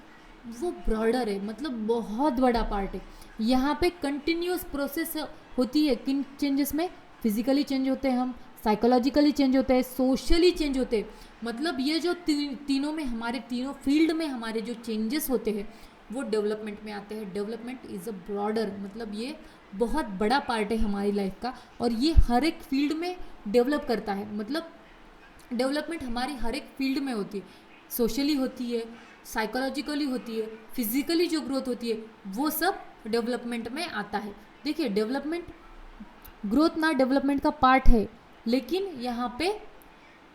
वो broader है, मतलब बहुत बड़ा पार्ट है। यहाँ पे कंटिन्यूस प्रोसेस होती है। किन चेंजेस में? फिजिकली चेंज होते हैं हम, साइकोलॉजिकली चेंज होते हैं, सोशली चेंज होते हैं। मतलब ये जो तीनों में, हमारे तीनों फील्ड में हमारे जो चेंजेस होते हैं वो डेवलपमेंट में आते हैं। डेवलपमेंट इज़ अ ब्रॉडर, मतलब ये बहुत बड़ा पार्ट है हमारी लाइफ का, और ये हर एक फील्ड में डेवलप करता है। मतलब डेवलपमेंट हमारी हर एक फील्ड में होती है, सोशली होती है, साइकोलॉजिकली होती है, फिजिकली जो ग्रोथ होती है वो सब डेवलपमेंट में आता है। देखिए, डेवलपमेंट, ग्रोथ ना डेवलपमेंट का पार्ट है, लेकिन यहाँ पे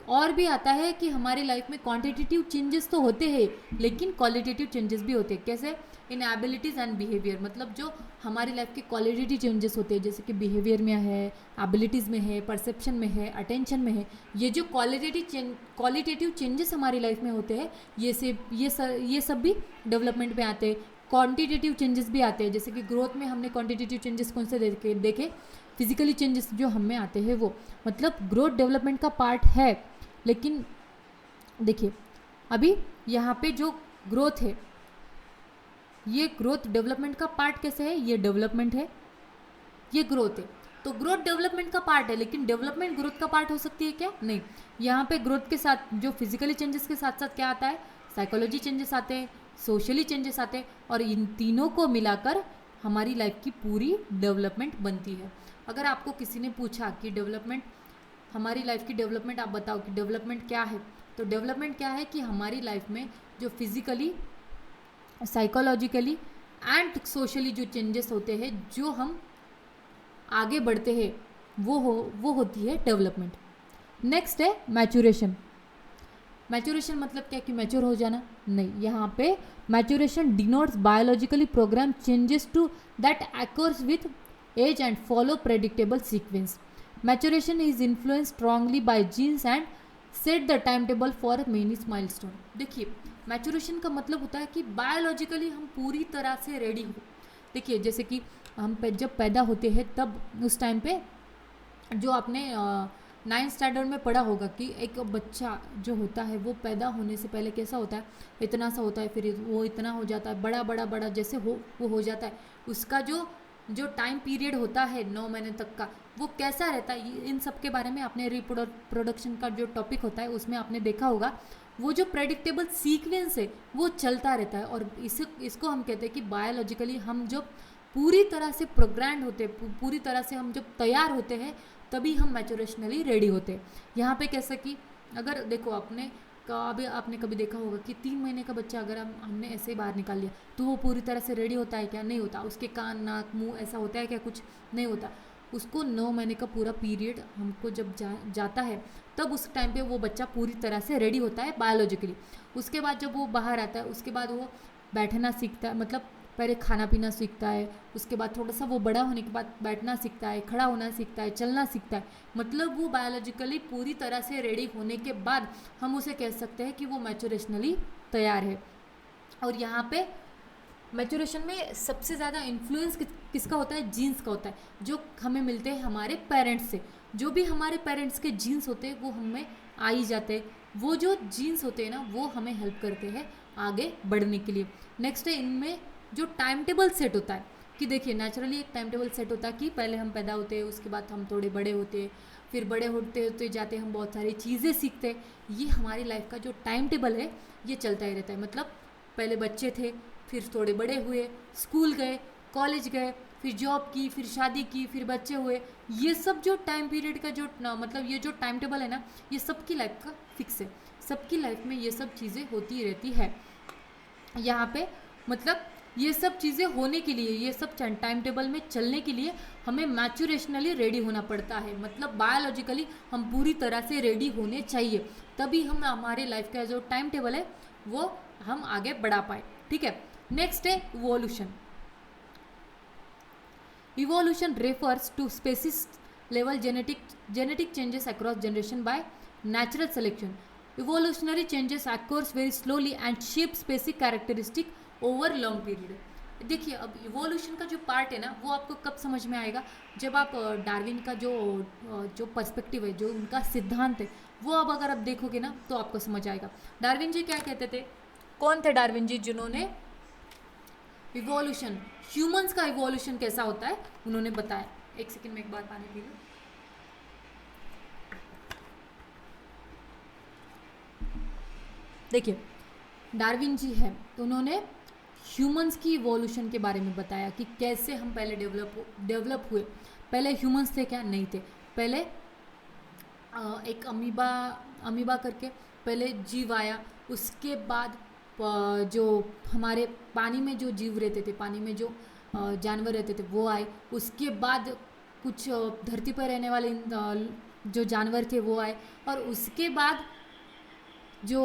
और भी आता है कि हमारी लाइफ में क्वांटिटेटिव चेंजेस तो होते हैं लेकिन क्वालिटेटिव चेंजेस भी होते हैं। कैसे? इन एबिलिटीज़ एंड बिहेवियर, मतलब जो हमारी लाइफ के क्वालिटेटिव चेंजेस होते हैं, जैसे कि बिहेवियर में है, एबिलिटीज़ में है, परसेप्शन में है, अटेंशन में है। ये जो क्वालिटेटिव चेंजेस हमारी लाइफ में होते हैं ये सब भी डेवलपमेंट में आते हैं। क्वांटिटेटिव चेंजेस भी आते हैं, जैसे कि ग्रोथ में हमने क्वांटिटेटिव चेंजेस कौन से देखे, फिजिकली चेंजेस जो हमें आते हैं वो। मतलब ग्रोथ डेवलपमेंट का पार्ट है। लेकिन देखिए, अभी यहाँ पे जो ग्रोथ है, ये ग्रोथ डेवलपमेंट का पार्ट कैसे है? ये डेवलपमेंट है, ये ग्रोथ है। तो ग्रोथ डेवलपमेंट का पार्ट है, लेकिन डेवलपमेंट ग्रोथ का पार्ट हो सकती है क्या? नहीं। यहाँ पे ग्रोथ के साथ जो फिजिकली चेंजेस के साथ साथ क्या आता है? साइकोलॉजी चेंजेस आते हैं, सोशली चेंजेस आते हैं, और इन तीनों को मिलाकर हमारी लाइफ की पूरी डेवलपमेंट बनती है। अगर आपको किसी ने पूछा कि डेवलपमेंट, हमारी लाइफ की डेवलपमेंट आप बताओ कि डेवलपमेंट क्या है, तो डेवलपमेंट क्या है कि हमारी लाइफ में जो फिजिकली, साइकोलॉजिकली एंड सोशली जो चेंजेस होते हैं, जो हम आगे बढ़ते हैं, वो होती है डेवलपमेंट। नेक्स्ट है मैच्योरेशन। मैच्योरेशन मतलब क्या कि मैच्योर हो जाना? नहीं, यहाँ पे maturation denotes biologically program changes to that occurs with age and follow predictable sequence. Maturation is influence strongly by genes and set the time table for many milestone. देखिए, maturation का मतलब होता है कि बायोलॉजिकली हम पूरी तरह से रेडी हो। देखिए, जैसे कि हम जब पैदा होते हैं तब उस टाइम पे जो आपने 9th स्टैंडर्ड में पढ़ा होगा कि एक बच्चा जो होता है वो पैदा होने से पहले कैसा होता है, इतना सा होता है, फिर वो इतना हो जाता है, बड़ा बड़ा बड़ा जैसे वो हो जाता है। उसका जो टाइम पीरियड होता है 9 महीने तक का, वो कैसा रहता है, इन सब के बारे में आपने रिप्रोडक्शन का जो टॉपिक होता है उसमें आपने देखा होगा। वो जो प्रेडिक्टेबल सीक्वेंस है वो चलता रहता है, और इसको हम कहते हैं कि बायोलॉजिकली हम जो पूरी तरह से प्रोग्राम्ड होते हैं, पूरी तरह से हम जब तैयार होते हैं तभी हम मैच्योरेशनली रेडी होते हैं। यहाँ पे कैसा कि अगर देखो आपने कभी देखा होगा कि 3 महीने का बच्चा अगर हमने ऐसे ही बाहर निकाल लिया तो वो पूरी तरह से रेडी होता है क्या? नहीं होता। उसके कान नाक मुंह ऐसा होता है क्या? कुछ नहीं होता। उसको 9 महीने का पूरा पीरियड हमको जब जाता है तब उस टाइम पे वो बच्चा पूरी तरह से रेडी होता है बायोलॉजिकली। उसके बाद जब वो बाहर आता है उसके बाद वो बैठना सीखता है, मतलब पहले खाना पीना सीखता है, उसके बाद थोड़ा सा वो बड़ा होने के बाद बैठना सीखता है, खड़ा होना सीखता है, चलना सीखता है। मतलब वो बायोलॉजिकली पूरी तरह से रेडी होने के बाद हम उसे कह सकते हैं कि वो मैच्योरेशनली तैयार है। और यहाँ पे मैच्योरेशन में सबसे ज़्यादा इन्फ्लुएंस किसका होता है? जीन्स का होता है, जो हमें मिलते हैं हमारे पेरेंट्स से। जो भी हमारे पेरेंट्स के जीन्स होते हैं वो हमें आ ही जाते हैं। वो जो जीन्स होते हैं ना वो हमें हेल्प करते हैं आगे बढ़ने के लिए। नेक्स्ट है इनमें जो टाइम टेबल सेट होता है कि देखिए नेचुरली एक टाइम टेबल सेट होता है कि पहले हम पैदा होते हैं, उसके बाद हम थोड़े बड़े होते हैं, फिर बड़े होते होते जाते हम बहुत सारी चीज़ें सीखते हैं। ये हमारी लाइफ का जो टाइम टेबल है ये चलता ही रहता है। मतलब पहले बच्चे थे, फिर थोड़े बड़े हुए, स्कूल गए, कॉलेज गए, फिर जॉब की, फिर शादी की, फिर बच्चे हुए। ये सब जो टाइम पीरियड का जो मतलब ये जो टाइम टेबल है ना ये सबकी लाइफ का फिक्स है। सबकी लाइफ में ये सब चीज़ें होती रहती है। यहाँ पे मतलब ये सब चीज़ें होने के लिए, ये सब टाइम टेबल में चलने के लिए हमें मैच्योरेशनली रेडी होना पड़ता है। मतलब बायोलॉजिकली हम पूरी तरह से रेडी होने चाहिए, तभी हम हमारे लाइफ का जो टाइम टेबल है वो हम आगे बढ़ा पाए। ठीक है, नेक्स्ट है evolution. Evolution refers to species level genetic changes across generation by natural selection. Evolutionary changes occurs very slowly and shape specific characteristic over long period. देखिए अब इवोल्यूशन का जो पार्ट है ना वो आपको कब समझ में आएगा? जब आप डार्विन का जो पर्सपेक्टिव है, जो उनका सिद्धांत है वो अब अगर आप देखोगे ना तो आपको समझ आएगा। डार्विन जी क्या कहते थे? कौन थे डार्विन जी जिन्होंने इवोल्यूशन, ह्यूमंस का इवोल्यूशन कैसा होता है उन्होंने बताया। एक सेकंड में एक बार पानी पी लो। देखिए डार्विन जी है तो उन्होंने ह्यूमंस की इवोल्यूशन के बारे में बताया कि कैसे हम पहले डेवलप हुए। पहले ह्यूमंस थे क्या? नहीं थे। पहले एक अमीबा करके पहले जीव आया, उसके बाद जो हमारे पानी में जो जीव रहते थे, पानी में जो जानवर रहते थे वो आए। उसके बाद कुछ धरती पर रहने वाले जो जानवर थे वो आए, और उसके बाद जो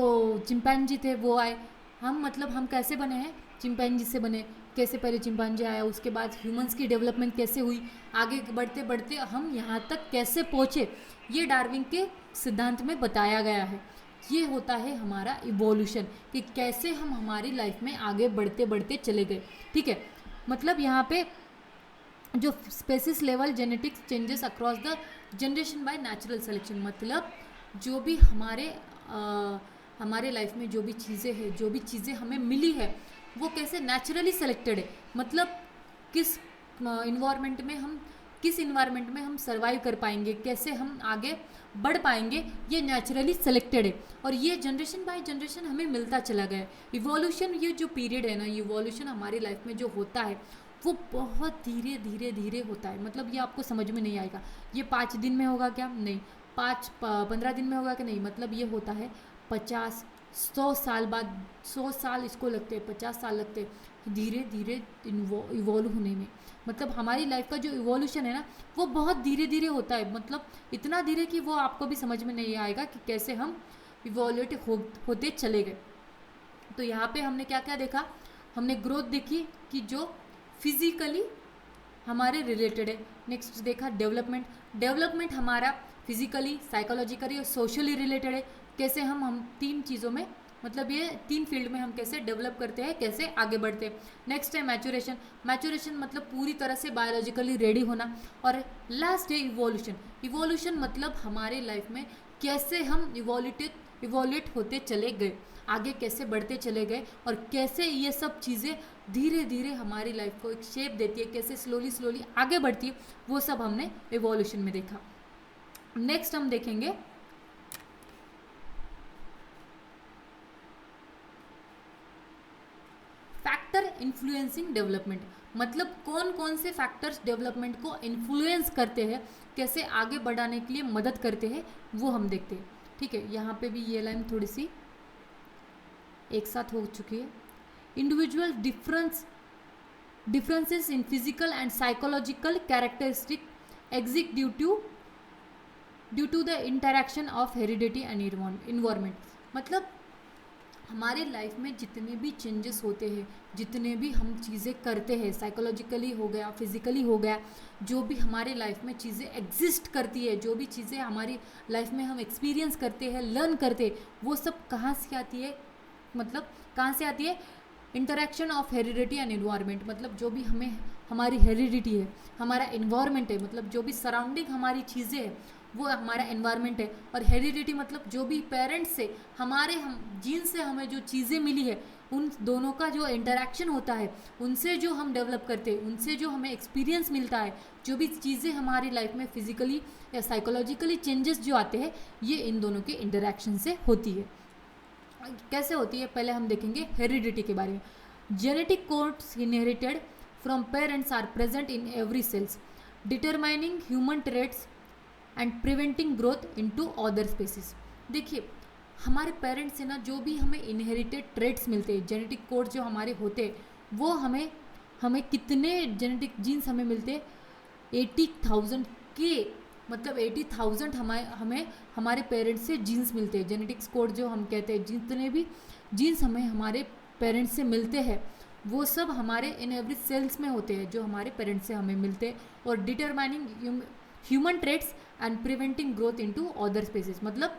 चिंपैंजी थे वो आए। हम कैसे बने हैं? चिंपैंजी से बने। कैसे? पहले चिंपैंजी आया, उसके बाद ह्यूमंस की डेवलपमेंट कैसे हुई, आगे बढ़ते बढ़ते हम यहाँ तक कैसे पहुँचे, ये डार्विन के सिद्धांत में बताया गया है। ये होता है हमारा इवोल्यूशन, कि कैसे हम हमारी लाइफ में आगे बढ़ते बढ़ते चले गए। ठीक है, मतलब यहाँ पे जो species level genetics changes across the generation by natural selection, मतलब जो भी हमारे लाइफ में जो भी चीज़ें हैं, जो भी चीज़ें हमें मिली है वो कैसे नेचुरली सेलेक्टेड है। मतलब किस इन्वायरमेंट में हम सर्वाइव कर पाएंगे, कैसे हम आगे बढ़ पाएंगे, ये नेचुरली सेलेक्टेड है। और ये जनरेशन बाय जनरेशन हमें मिलता चला गया है। इवोल्यूशन, ये जो पीरियड है ना, इवोल्यूशन हमारी लाइफ में जो होता है वो बहुत धीरे धीरे धीरे होता है। मतलब ये आपको समझ में नहीं आएगा ये 5 दिन में होगा क्या? नहीं। 15 दिन में होगा कि नहीं? मतलब ये होता है 50-100 साल बाद। 100 साल इसको लगते हैं, 50 साल लगते हैं धीरे धीरे इवॉल्व होने में। मतलब हमारी लाइफ का जो इवोल्यूशन है ना वो बहुत धीरे धीरे होता है। मतलब इतना धीरे कि वो आपको भी समझ में नहीं आएगा कि कैसे हम इवोल्यूट होते चले गए। तो यहाँ पे हमने क्या क्या देखा? हमने ग्रोथ देखी कि जो फिजिकली हमारे रिलेटेड है। नेक्स्ट देखा डेवलपमेंट हमारा फिजिकली, साइकोलॉजिकली और सोशली रिलेटेड है। कैसे हम 3 चीज़ों में, मतलब ये 3 फील्ड में हम कैसे डेवलप करते हैं, कैसे आगे बढ़ते हैं। नेक्स्ट है मैच्योरेशन मतलब पूरी तरह से बायोलॉजिकली रेडी होना। और लास्ट है इवोल्यूशन मतलब हमारे लाइफ में कैसे हम इवोल्यूट होते चले गए, आगे कैसे बढ़ते चले गए, और कैसे ये सब चीज़ें धीरे धीरे हमारी लाइफ को एक शेप देती है, कैसे स्लोली आगे बढ़ती है, वो सब हमने इवोल्यूशन में देखा। नेक्स्ट हम देखेंगे फैक्टर इन्फ्लुएंसिंग डेवलपमेंट, मतलब कौन कौन से फैक्टर्स डेवलपमेंट को इन्फ्लुएंस करते हैं, कैसे आगे बढ़ाने के लिए मदद करते हैं, वो हम देखते हैं। ठीक है, यहाँ पे भी ये लाइन थोड़ी सी एक साथ हो चुकी है। Individual differences in physical and psychological characteristic exist due to the interaction of heredity and environment। मतलब हमारे लाइफ में जितने भी चेंजेस होते हैं, जितने भी हम चीज़ें करते हैं, साइकोलॉजिकली हो गया, फिजिकली हो गया, जो भी हमारे लाइफ में चीज़ें एग्जिस्ट करती है, जो भी चीज़ें हमारी लाइफ में हम एक्सपीरियंस करते हैं, लर्न करते हैं, वो सब कहाँ से आती है, मतलब कहाँ से आती है, interaction of heredity and environment. मतलब जो भी हमें हमारी हेरिडिटी है, हमारा इन्वायरमेंट है, मतलब जो भी सराउंडिंग हमारी चीज़ें हैं वो हमारा एनवायरनमेंट है। और हेरिडिटी मतलब जो भी पेरेंट्स से हमारे हम जीन से हमें जो चीज़ें मिली है, उन दोनों का जो इंटरेक्शन होता है, उनसे जो हम डेवलप करते हैं, उनसे जो हमें एक्सपीरियंस मिलता है, जो भी चीज़ें हमारी लाइफ में फिजिकली या साइकोलॉजिकली चेंजेस जो आते हैं, ये इन दोनों के इंटरेक्शन से होती है। कैसे होती है, पहले हम देखेंगे हेरिडिटी के बारे में। Genetic codes inherited from parents are present in every cells determining human traits and preventing growth into other species. देखिए, हमारे पेरेंट्स से ना जो भी हमें इनहेरिटेड ट्रेट्स मिलते हैं, जेनेटिक कोड जो हमारे होते हैं, वो हमें कितने जेनेटिक जीन्स हमें मिलते हैं, 80,000 के, मतलब 80,000 हमें हमारे पेरेंट्स से जीन्स मिलते हैं। जेनेटिक्स कोड जो हम कहते हैं, जितने भी जीन्स हमें हमारे पेरेंट्स से मिलते हैं, वो सब हमारे इन एवरी सेल्स में होते हैं, जो हमारे पेरेंट्स से हमें मिलते हैं। और determining human traits and preventing growth into other species. मतलब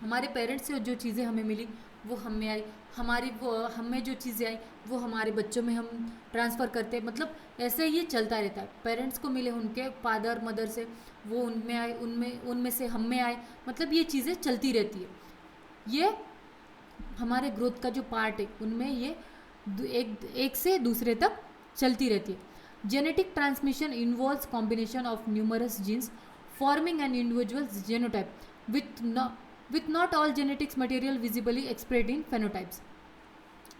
हमारे पेरेंट्स से जो चीज़ें हमें मिली वो हमें आई, हमें जो चीज़ें आई वो हमारे बच्चों में हम ट्रांसफ़र करते हैं। मतलब ऐसे ही चलता रहता है। पेरेंट्स को मिले उनके फादर मदर से, वो उनमें आए, उनमें से हम में आए, मतलब ये चीज़ें चलती रहती है। ये हमारे ग्रोथ का जो पार्ट है, उनमें ये एक से दूसरे तक चलती रहती है। Genetic transmission involves combination of numerous genes forming an individual's genotype with not all genetics material visibly expressed in phenotypes।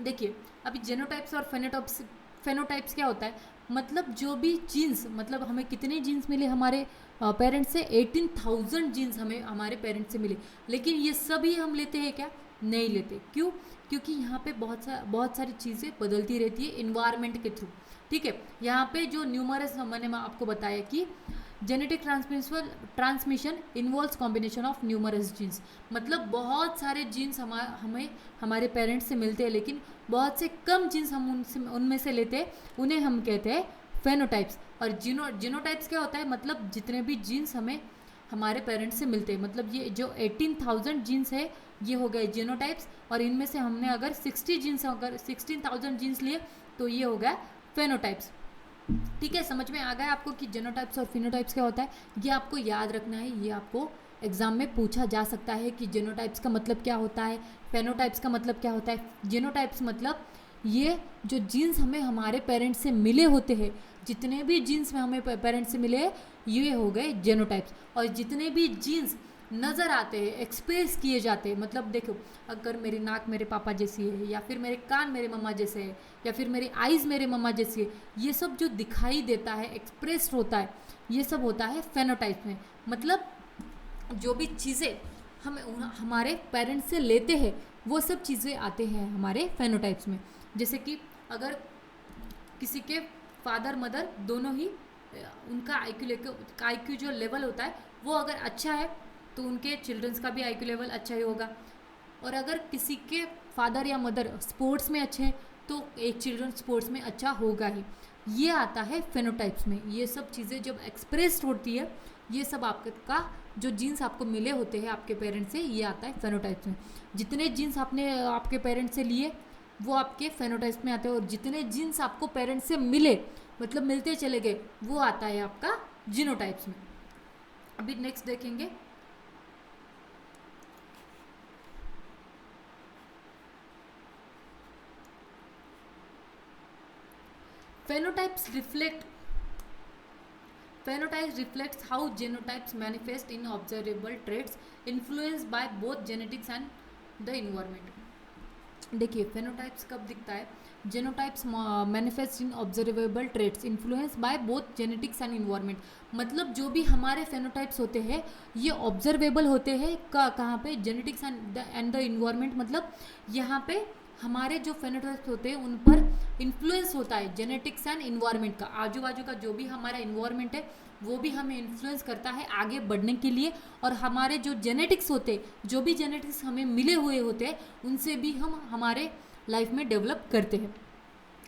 देखिए, अभी जेनोटाइप्स और फेनोटाइप्स क्या होता है, मतलब जो भी जीन्स, मतलब हमें कितने जीन्स मिले हमारे पेरेंट्स से, 18,000 जीन्स हमें हमारे पेरेंट्स से मिले। लेकिन ये सभी हम लेते हैं क्या, नहीं लेते। क्यों? क्योंकि यहाँ पे बहुत सारी चीज़ें बदलती रहती है इन्वायरमेंट के थ्रू। ठीक है, यहाँ पे जो न्यूमरस मैंने आपको बताया कि genetic transmission involves combination of numerous genes, मतलब बहुत सारे जीन्स हमें हमारे पेरेंट्स से मिलते हैं, लेकिन बहुत से कम जीन्स हम उनमें से लेते हैं, उन्हें हम कहते हैं फेनोटाइप्स। और जीनोटाइप्स क्या होता है, मतलब जितने भी जीन्स हमें हमारे पेरेंट्स से मिलते हैं, मतलब ये जो 18,000 जीन्स है, ये हो गए जीनोटाइप्स। और इनमें से हमने अगर 16,000 जीन्स लिए तो ये हो गया फेनोटाइप्स। ठीक है, समझ में आ गया आपको कि जेनोटाइप्स और फिनोटाइप्स क्या होता है। ये आपको याद रखना है, ये आपको एग्जाम में पूछा जा सकता है कि जेनोटाइप्स का मतलब क्या होता है, फेनोटाइप्स का मतलब क्या होता है। जेनोटाइप्स मतलब ये जो जीन्स हमें हमारे पेरेंट्स से मिले होते हैं, जितने भी जीन्स में हमें पेरेंट्स से मिले, ये हो गए जेनोटाइप्स। और जितने भी जीन्स नज़र आते हैं, एक्सप्रेस किए जाते हैं, मतलब देखो, अगर मेरी नाक मेरे पापा जैसी है, या फिर मेरे कान मेरे मम्मा जैसे है, या फिर मेरी आइज़ मेरे मम्मा जैसी है, ये सब जो दिखाई देता है, एक्सप्रेस होता है, ये सब होता है फेनोटाइप में। मतलब जो भी चीज़ें हम हमारे पेरेंट्स से लेते हैं, वो सब चीज़ें आते हैं हमारे फेनोटाइप्स में। जैसे कि अगर किसी के फादर मदर दोनों ही, उनका आईक्यू जो लेवल होता है वो अगर अच्छा है, तो उनके चिल्ड्रंस का भी आईक्यू लेवल अच्छा ही होगा। और अगर किसी के फादर या मदर स्पोर्ट्स में अच्छे हैं, तो एक चिल्ड्रन स्पोर्ट्स में अच्छा होगा ही। ये आता है फेनोटाइप्स में। ये सब चीज़ें जब एक्सप्रेस्ड होती है, ये सब आपका जो जीन्स आपको मिले होते हैं आपके पेरेंट्स से, ये आता है फेनोटाइप्स में। जितने जीन्स आपने आपके पेरेंट्स से लिए, वो आपके फेनोटाइप्स में आते हैं। और जितने जीन्स आपको पेरेंट्स से मिले, मतलब मिलते चले गए, वो आता है आपका जीनोटाइप्स में। अभी नेक्स्ट देखेंगे, phenotypes reflects how genotypes manifest in observable traits influenced by both genetics and the environment। देखिए फेनोटाइप्स कब दिखता है, genotypes manifest in observable traits influence by both genetics and environment. मतलब जो भी हमारे फेनोटाइप्स होते हैं ये ऑब्जर्वेबल होते हैं कहाँ पे, जेनेटिक्स एंड द इन्वायरमेंट। मतलब यहाँ पे हमारे जो फेनोटाइप्स होते हैं उन पर इन्फ्लुएंस होता है जेनेटिक्स एंड इन्वायरमेंट का। आजू बाजू का जो भी हमारा इन्वायरमेंट है वो भी हमें इन्फ्लुएंस करता है आगे बढ़ने के लिए, और हमारे जो जेनेटिक्स होते हैं, जो भी जेनेटिक्स हमें मिले हुए होते हैं उनसे भी हम हमारे लाइफ में डेवलप करते हैं।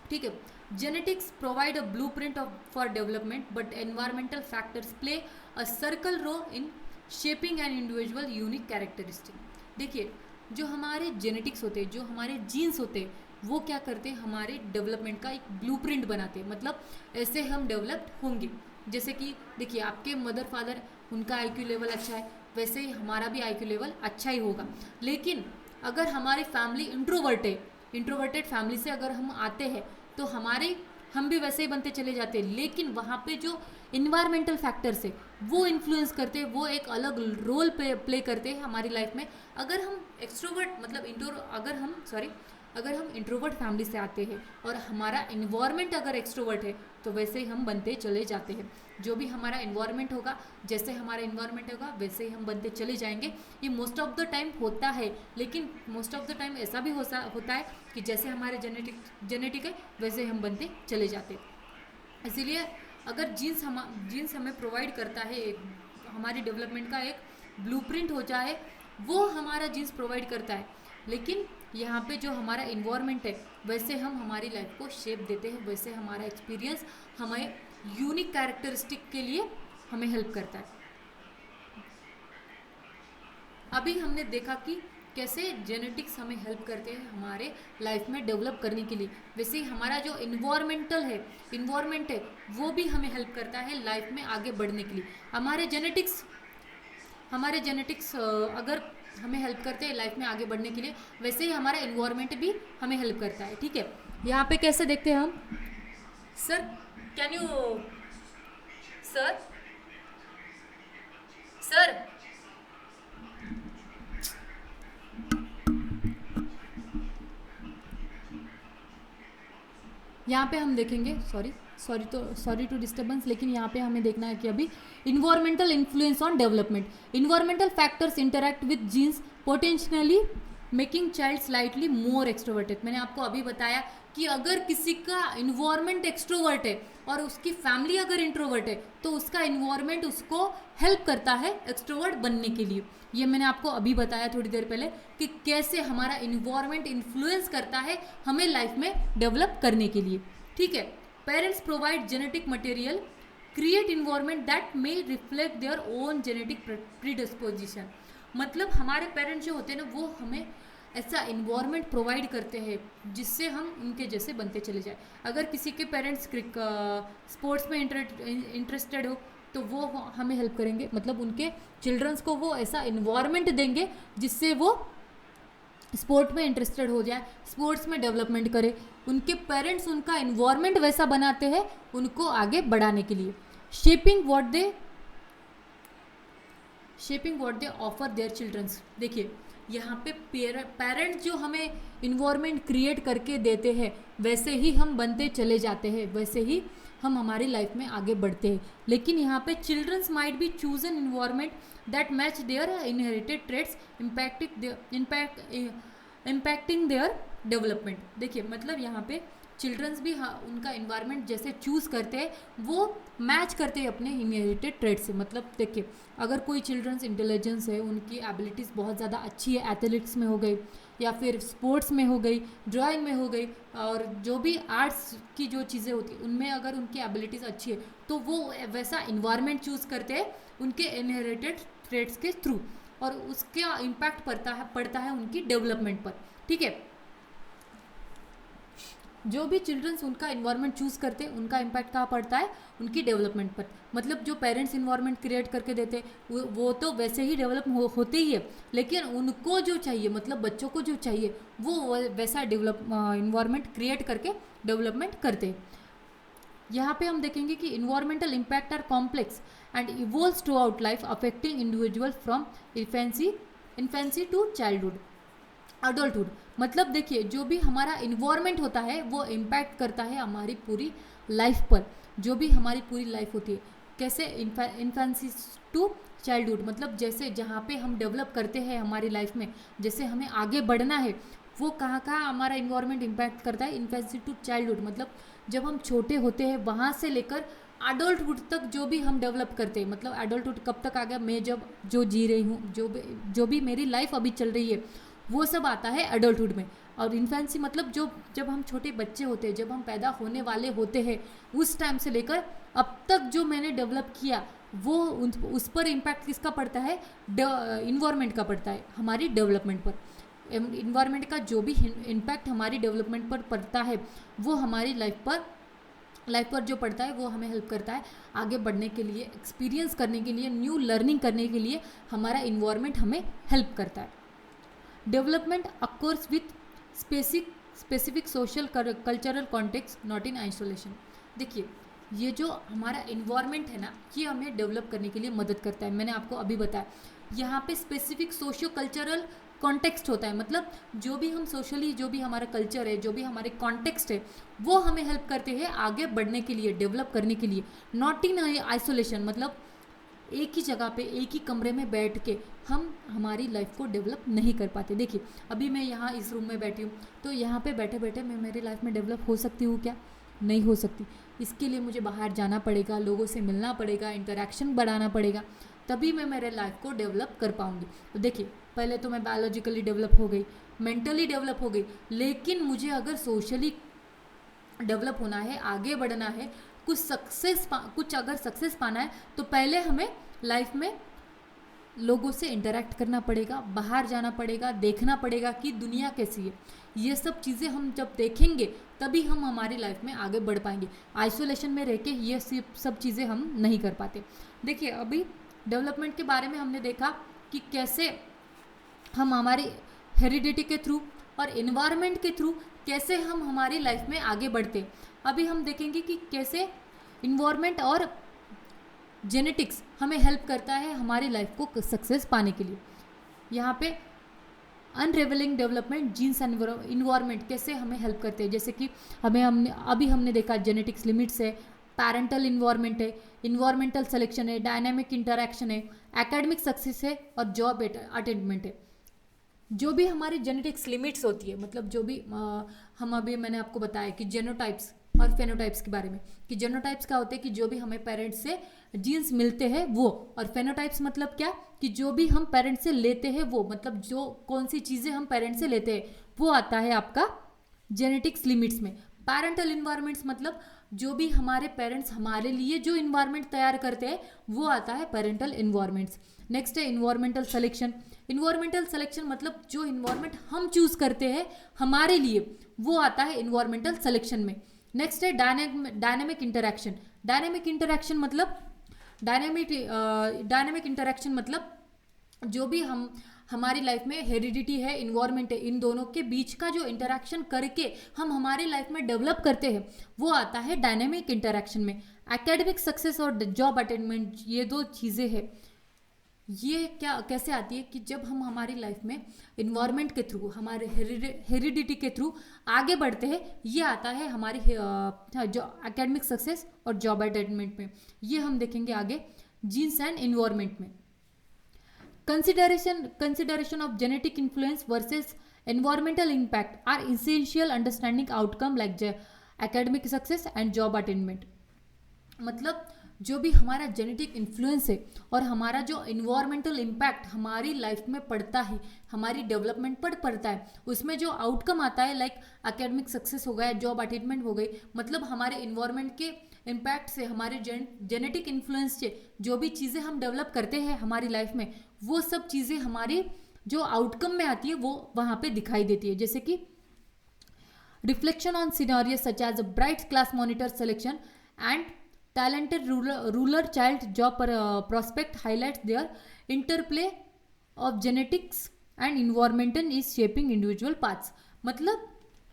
ठीक है, genetics provide a blueprint for development but environmental factors play a circle role in shaping an individual unique characteristic. देखिए जो हमारे जेनेटिक्स होते हैं, जो हमारे जीन्स होते हैं, वो क्या करते हैं, हमारे डेवलपमेंट का एक ब्लूप्रिंट बनाते हैं। मतलब ऐसे हम डेवलप्ड होंगे। जैसे कि देखिए आपके मदर फादर उनका आईक्यू लेवल अच्छा है, वैसे ही हमारा भी आईक्यू लेवल अच्छा ही होगा। लेकिन अगर हमारी फैमिली इंट्रोवर्ट है, इंट्रोवर्टेड फैमिली से अगर हम आते हैं तो हम भी वैसे ही बनते चले जाते हैं। लेकिन वहाँ पे जो इन्वायरमेंटल फैक्टर्स है वो इन्फ्लुएंस करते हैं, वो एक अलग रोल प्ले करते हैं हमारी लाइफ में। अगर हम एक्सट्रोवर्ट मतलब अगर हम इंट्रोवर्ट फैमिली से आते हैं और हमारा इन्वायरमेंट अगर एक्सट्रोवर्ट है तो वैसे ही हम बनते चले जाते हैं। जो भी हमारा इन्वायरमेंट होगा, जैसे हमारा इन्वायरमेंट होगा वैसे ही हम बनते चले जाएंगे। ये मोस्ट ऑफ द टाइम होता है, लेकिन मोस्ट ऑफ द टाइम ऐसा भी होता है कि जैसे हमारे जेनेटिक है वैसे हम बनते चले जाते। इसीलिए अगर जीन्स हमें प्रोवाइड करता है हमारी डेवलपमेंट का एक ब्लूप्रिंट होता है, वो हमारा जीन्स प्रोवाइड करता है। लेकिन यहाँ पे जो हमारा इन्वायरमेंट है वैसे हम हमारी लाइफ को शेप देते हैं, वैसे हमारा एक्सपीरियंस हमें यूनिक कैरेक्टरिस्टिक के लिए हमें हेल्प करता है। अभी हमने देखा कि कैसे जेनेटिक्स हमें हेल्प करते हैं हमारे लाइफ में डेवलप करने के लिए, वैसे ही हमारा जो इन्वायरमेंट है वो भी हमें हेल्प करता है लाइफ में आगे बढ़ने के लिए। हमारे जेनेटिक्स अगर हमें हेल्प करते हैं लाइफ में आगे बढ़ने के लिए, वैसे ही हमारा इन्वायरमेंट भी हमें हेल्प करता है। ठीक है, यहाँ पे कैसे देखते हैं हम, सर कैन यू सर यहाँ पे हम देखेंगे, सॉरी टू डिस्टर्बेंस, लेकिन यहाँ पे हमें देखना है कि अभी environmental influence on development, environmental factors interact with genes potentially making child slightly more extroverted. मैंने आपको अभी बताया कि अगर किसी का इन्वायरमेंट एक्सट्रोवर्ट है और उसकी फैमिली अगर इंट्रोवर्ट है तो उसका इन्वायरमेंट उसको हेल्प करता है एक्सट्रोवर्ट बनने के लिए। ये मैंने आपको अभी बताया थोड़ी देर पहले कि कैसे हमारा इन्वायरमेंट इन्फ्लुएंस करता है हमें लाइफ में डेवलप करने के लिए। ठीक है, parents provide genetic material create environment that may reflect their own genetic predisposition. मतलब हमारे पेरेंट्स जो होते हैं ना वो हमें ऐसा इन्वायरमेंट प्रोवाइड करते हैं जिससे हम उनके जैसे बनते चले जाए। अगर किसी के पेरेंट्स स्पोर्ट्स में इंटरेस्टेड हो तो वो हमें हेल्प करेंगे, मतलब उनके चिल्ड्रंस को वो ऐसा इन्वायरमेंट देंगे जिससे वो स्पोर्ट में इंटरेस्टेड हो जाए, स्पोर्ट्स में डेवलपमेंट करे। उनके पेरेंट्स उनका इन्वायरमेंट वैसा बनाते हैं उनको आगे बढ़ाने के लिए। Shaping what they offer their childrens. देखिए यहाँ पे पेरेंट्स जो हमें इन्वायरमेंट क्रिएट करके देते हैं वैसे ही हम बनते चले जाते हैं, वैसे ही हम हमारी लाइफ में आगे बढ़ते हैं। लेकिन यहाँ पे childrens might be choose an environment that match their inherited traits impacting their development. देखिए मतलब यहाँ पे चिल्ड्रंस भी उनका इन्वायरमेंट जैसे चूज़ करते हैं वो मैच करते हैं अपने इनहेरिटेड ट्रेड से। मतलब देखिए अगर कोई चिल्ड्रंस इंटेलिजेंस है, उनकी एबिलिटीज़ बहुत ज़्यादा अच्छी है, एथलेटिक्स में हो गई या फिर स्पोर्ट्स में हो गई, ड्राइंग में हो गई, और जो भी आर्ट्स की जो चीज़ें होती हैं उनमें अगर उनकी एबिलिटीज़ अच्छी है तो वो वैसा इन्वायरमेंट चूज़ करते हैं उनके इनहेरिटेड ट्रेड्स के थ्रू, और उसका इम्पैक्ट पड़ता है उनकी डेवलपमेंट पर। ठीक है, जो भी चिल्ड्रंस उनका इन्वायरमेंट चूज़ करते हैं उनका इम्पैक्ट कहाँ पड़ता है, उनकी डेवलपमेंट पर। मतलब जो पेरेंट्स इन्वायरमेंट क्रिएट करके देते हैं वो तो वैसे ही डेवलप होते ही है, लेकिन उनको जो चाहिए मतलब बच्चों को जो चाहिए वो वैसा इन्वायरमेंट क्रिएट करके डेवलपमेंट करते हैं। यहाँ पे हम देखेंगे कि environmental impact are complex and evolves throughout life affecting individual from infancy to childhood. Adulthood मतलब देखिए जो भी हमारा इन्वायरमेंट होता है वो इम्पैक्ट करता है हमारी पूरी लाइफ पर, जो भी हमारी पूरी लाइफ होती है। कैसे? इन्फेंसी टू चाइल्डहुड मतलब जैसे जहाँ पे हम डेवलप करते हैं हमारी लाइफ में, जैसे हमें आगे बढ़ना है, वो कहाँ कहाँ हमारा इन्वायरमेंट इम्पैक्ट करता है। इन्फेंसी टू चाइल्डहुड मतलब जब हम छोटे होते हैं वहाँ से लेकर अडल्टहुड तक जो भी हम डेवलप करते हैं, मतलब अडल्टहुड कब तक आ गया, मैं जब जो जी रही हूँ, जो भी मेरी लाइफ अभी चल रही है, वो सब आता है अडल्टहुड में। और इन्फेंसी मतलब जो जब हम छोटे बच्चे होते हैं, जब हम पैदा होने वाले होते हैं, उस टाइम से लेकर अब तक जो मैंने डेवलप किया, वो उस पर इम्पैक्ट किसका पड़ता है? इन्वायरमेंट का पड़ता है, हमारी डेवलपमेंट पर। इन्वायरमेंट का जो भी इम्पैक्ट हमारी डेवलपमेंट पर पड़ता है, वो हमारी लाइफ पर जो पड़ता है वो हमें हेल्प करता है आगे बढ़ने के लिए, एक्सपीरियंस करने के लिए, न्यू लर्निंग करने के लिए हमारा इन्वायरमेंट हमें हेल्प करता है। Development occurs with specific social cultural context, not in isolation. देखिए ये जो हमारा इन्वायरमेंट है ना, ये हमें डेवलप करने के लिए मदद करता है। मैंने आपको अभी बताया यहाँ पे स्पेसिफिक सोशियो कल्चरल कॉन्टेक्स्ट होता है, मतलब जो भी हम सोशली, जो भी हमारा कल्चर है, जो भी हमारे कॉन्टेक्स्ट है, वो हमें हेल्प करते हैं आगे बढ़ने के लिए, डेवलप करने के लिए। नॉट इन आइसोलेशन मतलब एक ही जगह पे, एक ही कमरे में बैठ के हम हमारी लाइफ को डेवलप नहीं कर पाते। देखिए अभी मैं यहाँ इस रूम में बैठी हूँ, तो यहाँ पे बैठे बैठे मैं मेरी लाइफ में डेवलप हो सकती हूँ क्या? नहीं हो सकती। इसके लिए मुझे बाहर जाना पड़ेगा, लोगों से मिलना पड़ेगा, इंटरेक्शन बढ़ाना पड़ेगा, तभी मैं मेरे लाइफ को डेवलप कर पाऊँगी। तो देखिए पहले तो मैं बायोलॉजिकली डेवलप हो गई, मेंटली डेवलप हो गई, लेकिन मुझे अगर सोशली डेवलप होना है, आगे बढ़ना है, कुछ अगर सक्सेस पाना है, तो पहले हमें लाइफ में लोगों से इंटरेक्ट करना पड़ेगा, बाहर जाना पड़ेगा, देखना पड़ेगा कि दुनिया कैसी है। ये सब चीज़ें हम जब देखेंगे तभी हम हमारी लाइफ में आगे बढ़ पाएंगे। आइसोलेशन में रह के ये सब चीज़ें हम नहीं कर पाते। देखिए अभी डेवलपमेंट के बारे में हमने देखा कि कैसे हम हमारी हेरिडिटी के थ्रू और इन्वायरमेंट के थ्रू कैसे हम हमारी लाइफ में आगे बढ़ते। अभी हम देखेंगे कि कैसे इन्वायरमेंट और जेनेटिक्स हमें हेल्प करता है हमारी लाइफ को सक्सेस पाने के लिए। यहाँ पे unravelling development, genes and environment कैसे हमें हेल्प करते हैं, जैसे कि हमने देखा जेनेटिक्स लिमिट्स है, पैरेंटल इन्वायरमेंट है, इन्वायरमेंटल सिलेक्शन है, डायनामिक इंटरेक्शन है, एकेडमिक सक्सेस है और जॉब अटेनमेंट है। जो भी हमारी जेनेटिक्स लिमिट्स होती है, मतलब जो भी मैंने आपको बताया कि जेनोटाइप्स और फेनोटाइप्स के बारे में, कि जेनोटाइप्स क्या होते हैं कि जो भी हमें पेरेंट्स से जीन्स मिलते हैं वो, और फेनोटाइप्स मतलब क्या कि जो भी हम पेरेंट्स से लेते हैं वो, मतलब जो कौन सी चीज़ें हम पेरेंट्स से लेते हैं वो आता है आपका जेनेटिक्स लिमिट्स में। पैरेंटल इन्वायरमेंट्स मतलब जो भी हमारे पेरेंट्स हमारे लिए जो इन्वायरमेंट तैयार करते हैं वो आता है पेरेंटल इन्वायरमेंट्स। नेक्स्ट है इन्वायरमेंटल सिलेक्शन। इन्वायरमेंटल सिलेक्शन मतलब जो इन्वायरमेंट हम चूज करते हैं हमारे लिए वो आता है इन्वायरमेंटल सिलेक्शन में। नेक्स्ट है डायनेमिक इंटरेक्शन। डायनेमिक इंटरेक्शन मतलब जो भी हमारी लाइफ में हेरिडिटी है, इन्वायरमेंट है, इन दोनों के बीच का जो इंटरेक्शन करके हम हमारी लाइफ में डेवलप करते हैं वो आता है डायनेमिक इंटरेक्शन में। एकेडमिक सक्सेस और जॉब अटेनमेंट, ये दो चीज़ें हैं, ये कैसे आती है कि जब हम हमारी लाइफ में इन्वायरमेंट के थ्रू, हमारे हेरिडिटी के थ्रू आगे बढ़ते हैं, ये आता है हमारी जो एकेडमिक सक्सेस और जॉब अटेनमेंट में। ये हम देखेंगे आगे जीन्स एंड इन्वायरमेंट में। Consideration of genetic influence versus environmental impact are essential understanding outcome like academic success and job attainment. मतलब जो भी हमारा जेनेटिक इन्फ्लुएंस है और हमारा जो इन्वायरमेंटल इम्पैक्ट हमारी लाइफ में पड़ता है, हमारी डेवलपमेंट पर पड़ता है, उसमें जो आउटकम आता है लाइक एकेडमिक सक्सेस हो गया, जॉब अटेनमेंट हो गई, मतलब हमारे इन्वायरमेंट के इम्पैक्ट से, हमारे जेनेटिक इन्फ्लुएंस से जो भी चीज़ें हम डेवलप करते हैं हमारी लाइफ में, वो सब चीज़ें हमारी जो आउटकम में आती है वो वहाँ पे दिखाई देती है। जैसे कि reflection on scenario such as a bright class monitor selection and talented ruler child job prospect highlights their interplay of genetics and environmental is shaping individual paths। मतलब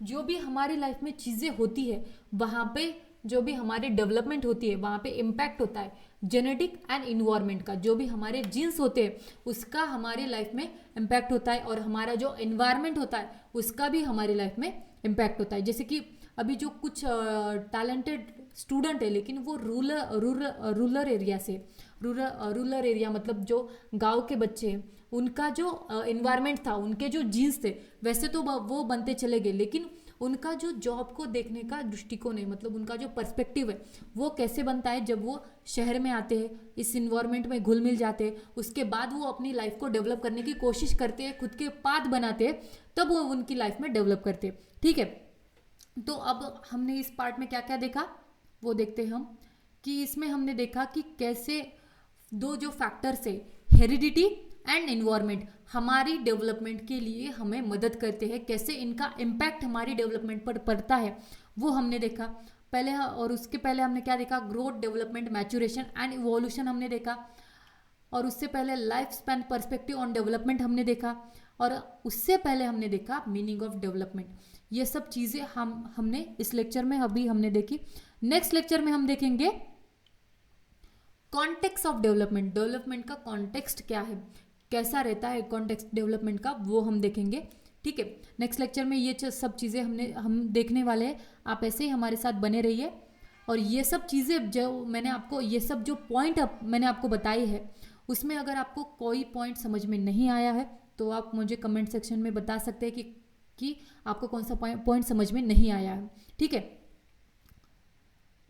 जो भी हमारी लाइफ में चीज़ें होती है वहाँ पे जो भी हमारी डेवलपमेंट होती है वहाँ पे इम्पैक्ट होता है जेनेटिक एंड इन्वायरमेंट का। जो भी हमारे जीन्स होते हैं उसका हमारी लाइफ में इम्पैक्ट होता है, और हमारा जो इन्वायरमेंट होता है उसका भी हमारी लाइफ में इम्पैक्ट होता है। जैसे कि अभी जो कुछ टैलेंटेड स्टूडेंट है लेकिन वो रूरल एरिया से, रूरल एरिया मतलब जो गांव के बच्चे हैं, उनका जो इन्वायरमेंट था, उनके जो जीन्स थे वैसे तो वो बनते चले गए, लेकिन उनका जो जॉब को देखने का दृष्टिकोण है, मतलब उनका जो पर्सपेक्टिव है वो कैसे बनता है जब वो शहर में आते हैं, इस इन्वायरमेंट में घुल मिल जाते हैं, उसके बाद वो अपनी लाइफ को डेवलप करने की कोशिश करते हैं, खुद के पाथ बनाते हैं, तब वो उनकी लाइफ में डेवलप करते हैं। ठीक है, तो अब हमने इस पार्ट में क्या क्या देखा वो देखते हैं हम, कि इसमें हमने देखा कि कैसे दो जो फैक्टर्स है, हेरिडिटी एंड इन्वायरमेंट, हमारी डेवलपमेंट के लिए हमें मदद करते हैं, कैसे इनका इम्पैक्ट हमारी डेवलपमेंट पर पड़ता है वो हमने देखा पहले। और उसके पहले हमने क्या देखा, growth, development, maturation and evolution हमने देखा, और उससे पहले life span perspective on development हमने देखा, और उससे पहले हमने देखा मीनिंग ऑफ डेवलपमेंट। ये सब चीज़ें हमने इस लेक्चर में अभी हमने देखी। नेक्स्ट लेक्चर में हम देखेंगे कॉन्टेक्स्ट ऑफ डेवलपमेंट, डेवलपमेंट का कॉन्टेक्स्ट क्या है, कैसा रहता है कॉन्टेक्स्ट डेवलपमेंट का, वो हम देखेंगे। ठीक है, नेक्स्ट लेक्चर में ये सब चीज़ें हम देखने वाले हैं। आप ऐसे ही हमारे साथ बने रहिए, और ये सब चीज़ें जो मैंने आपको, ये सब जो पॉइंट मैंने आपको बताई है, उसमें अगर आपको कोई पॉइंट समझ में नहीं आया है तो आप मुझे कमेंट सेक्शन में बता सकते हैं कि आपको कौन सा पॉइंट समझ में नहीं आया है। ठीक है,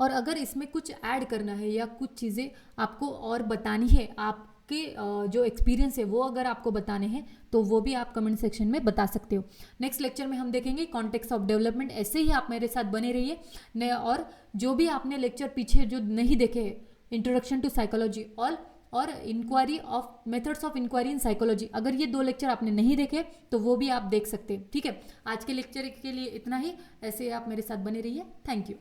और अगर इसमें कुछ ऐड करना है या कुछ चीज़ें आपको और बतानी है, आपके जो एक्सपीरियंस है वो अगर आपको बताने हैं तो वो भी आप कमेंट सेक्शन में बता सकते हो। नेक्स्ट लेक्चर में हम देखेंगे कॉन्टेक्स्ट ऑफ डेवलपमेंट। ऐसे ही आप मेरे साथ बने रहिए। और जो भी आपने लेक्चर पीछे जो नहीं देखे हैं, इंट्रोडक्शन टू साइकोलॉजी और inquiry of methods of inquiry in psychology, अगर ये 2 लेक्चर आपने नहीं देखे तो वो भी आप देख सकते हैं। ठीक है, आज के लेक्चर के लिए इतना ही। ऐसे आप मेरे साथ बने रहिए। Thank you.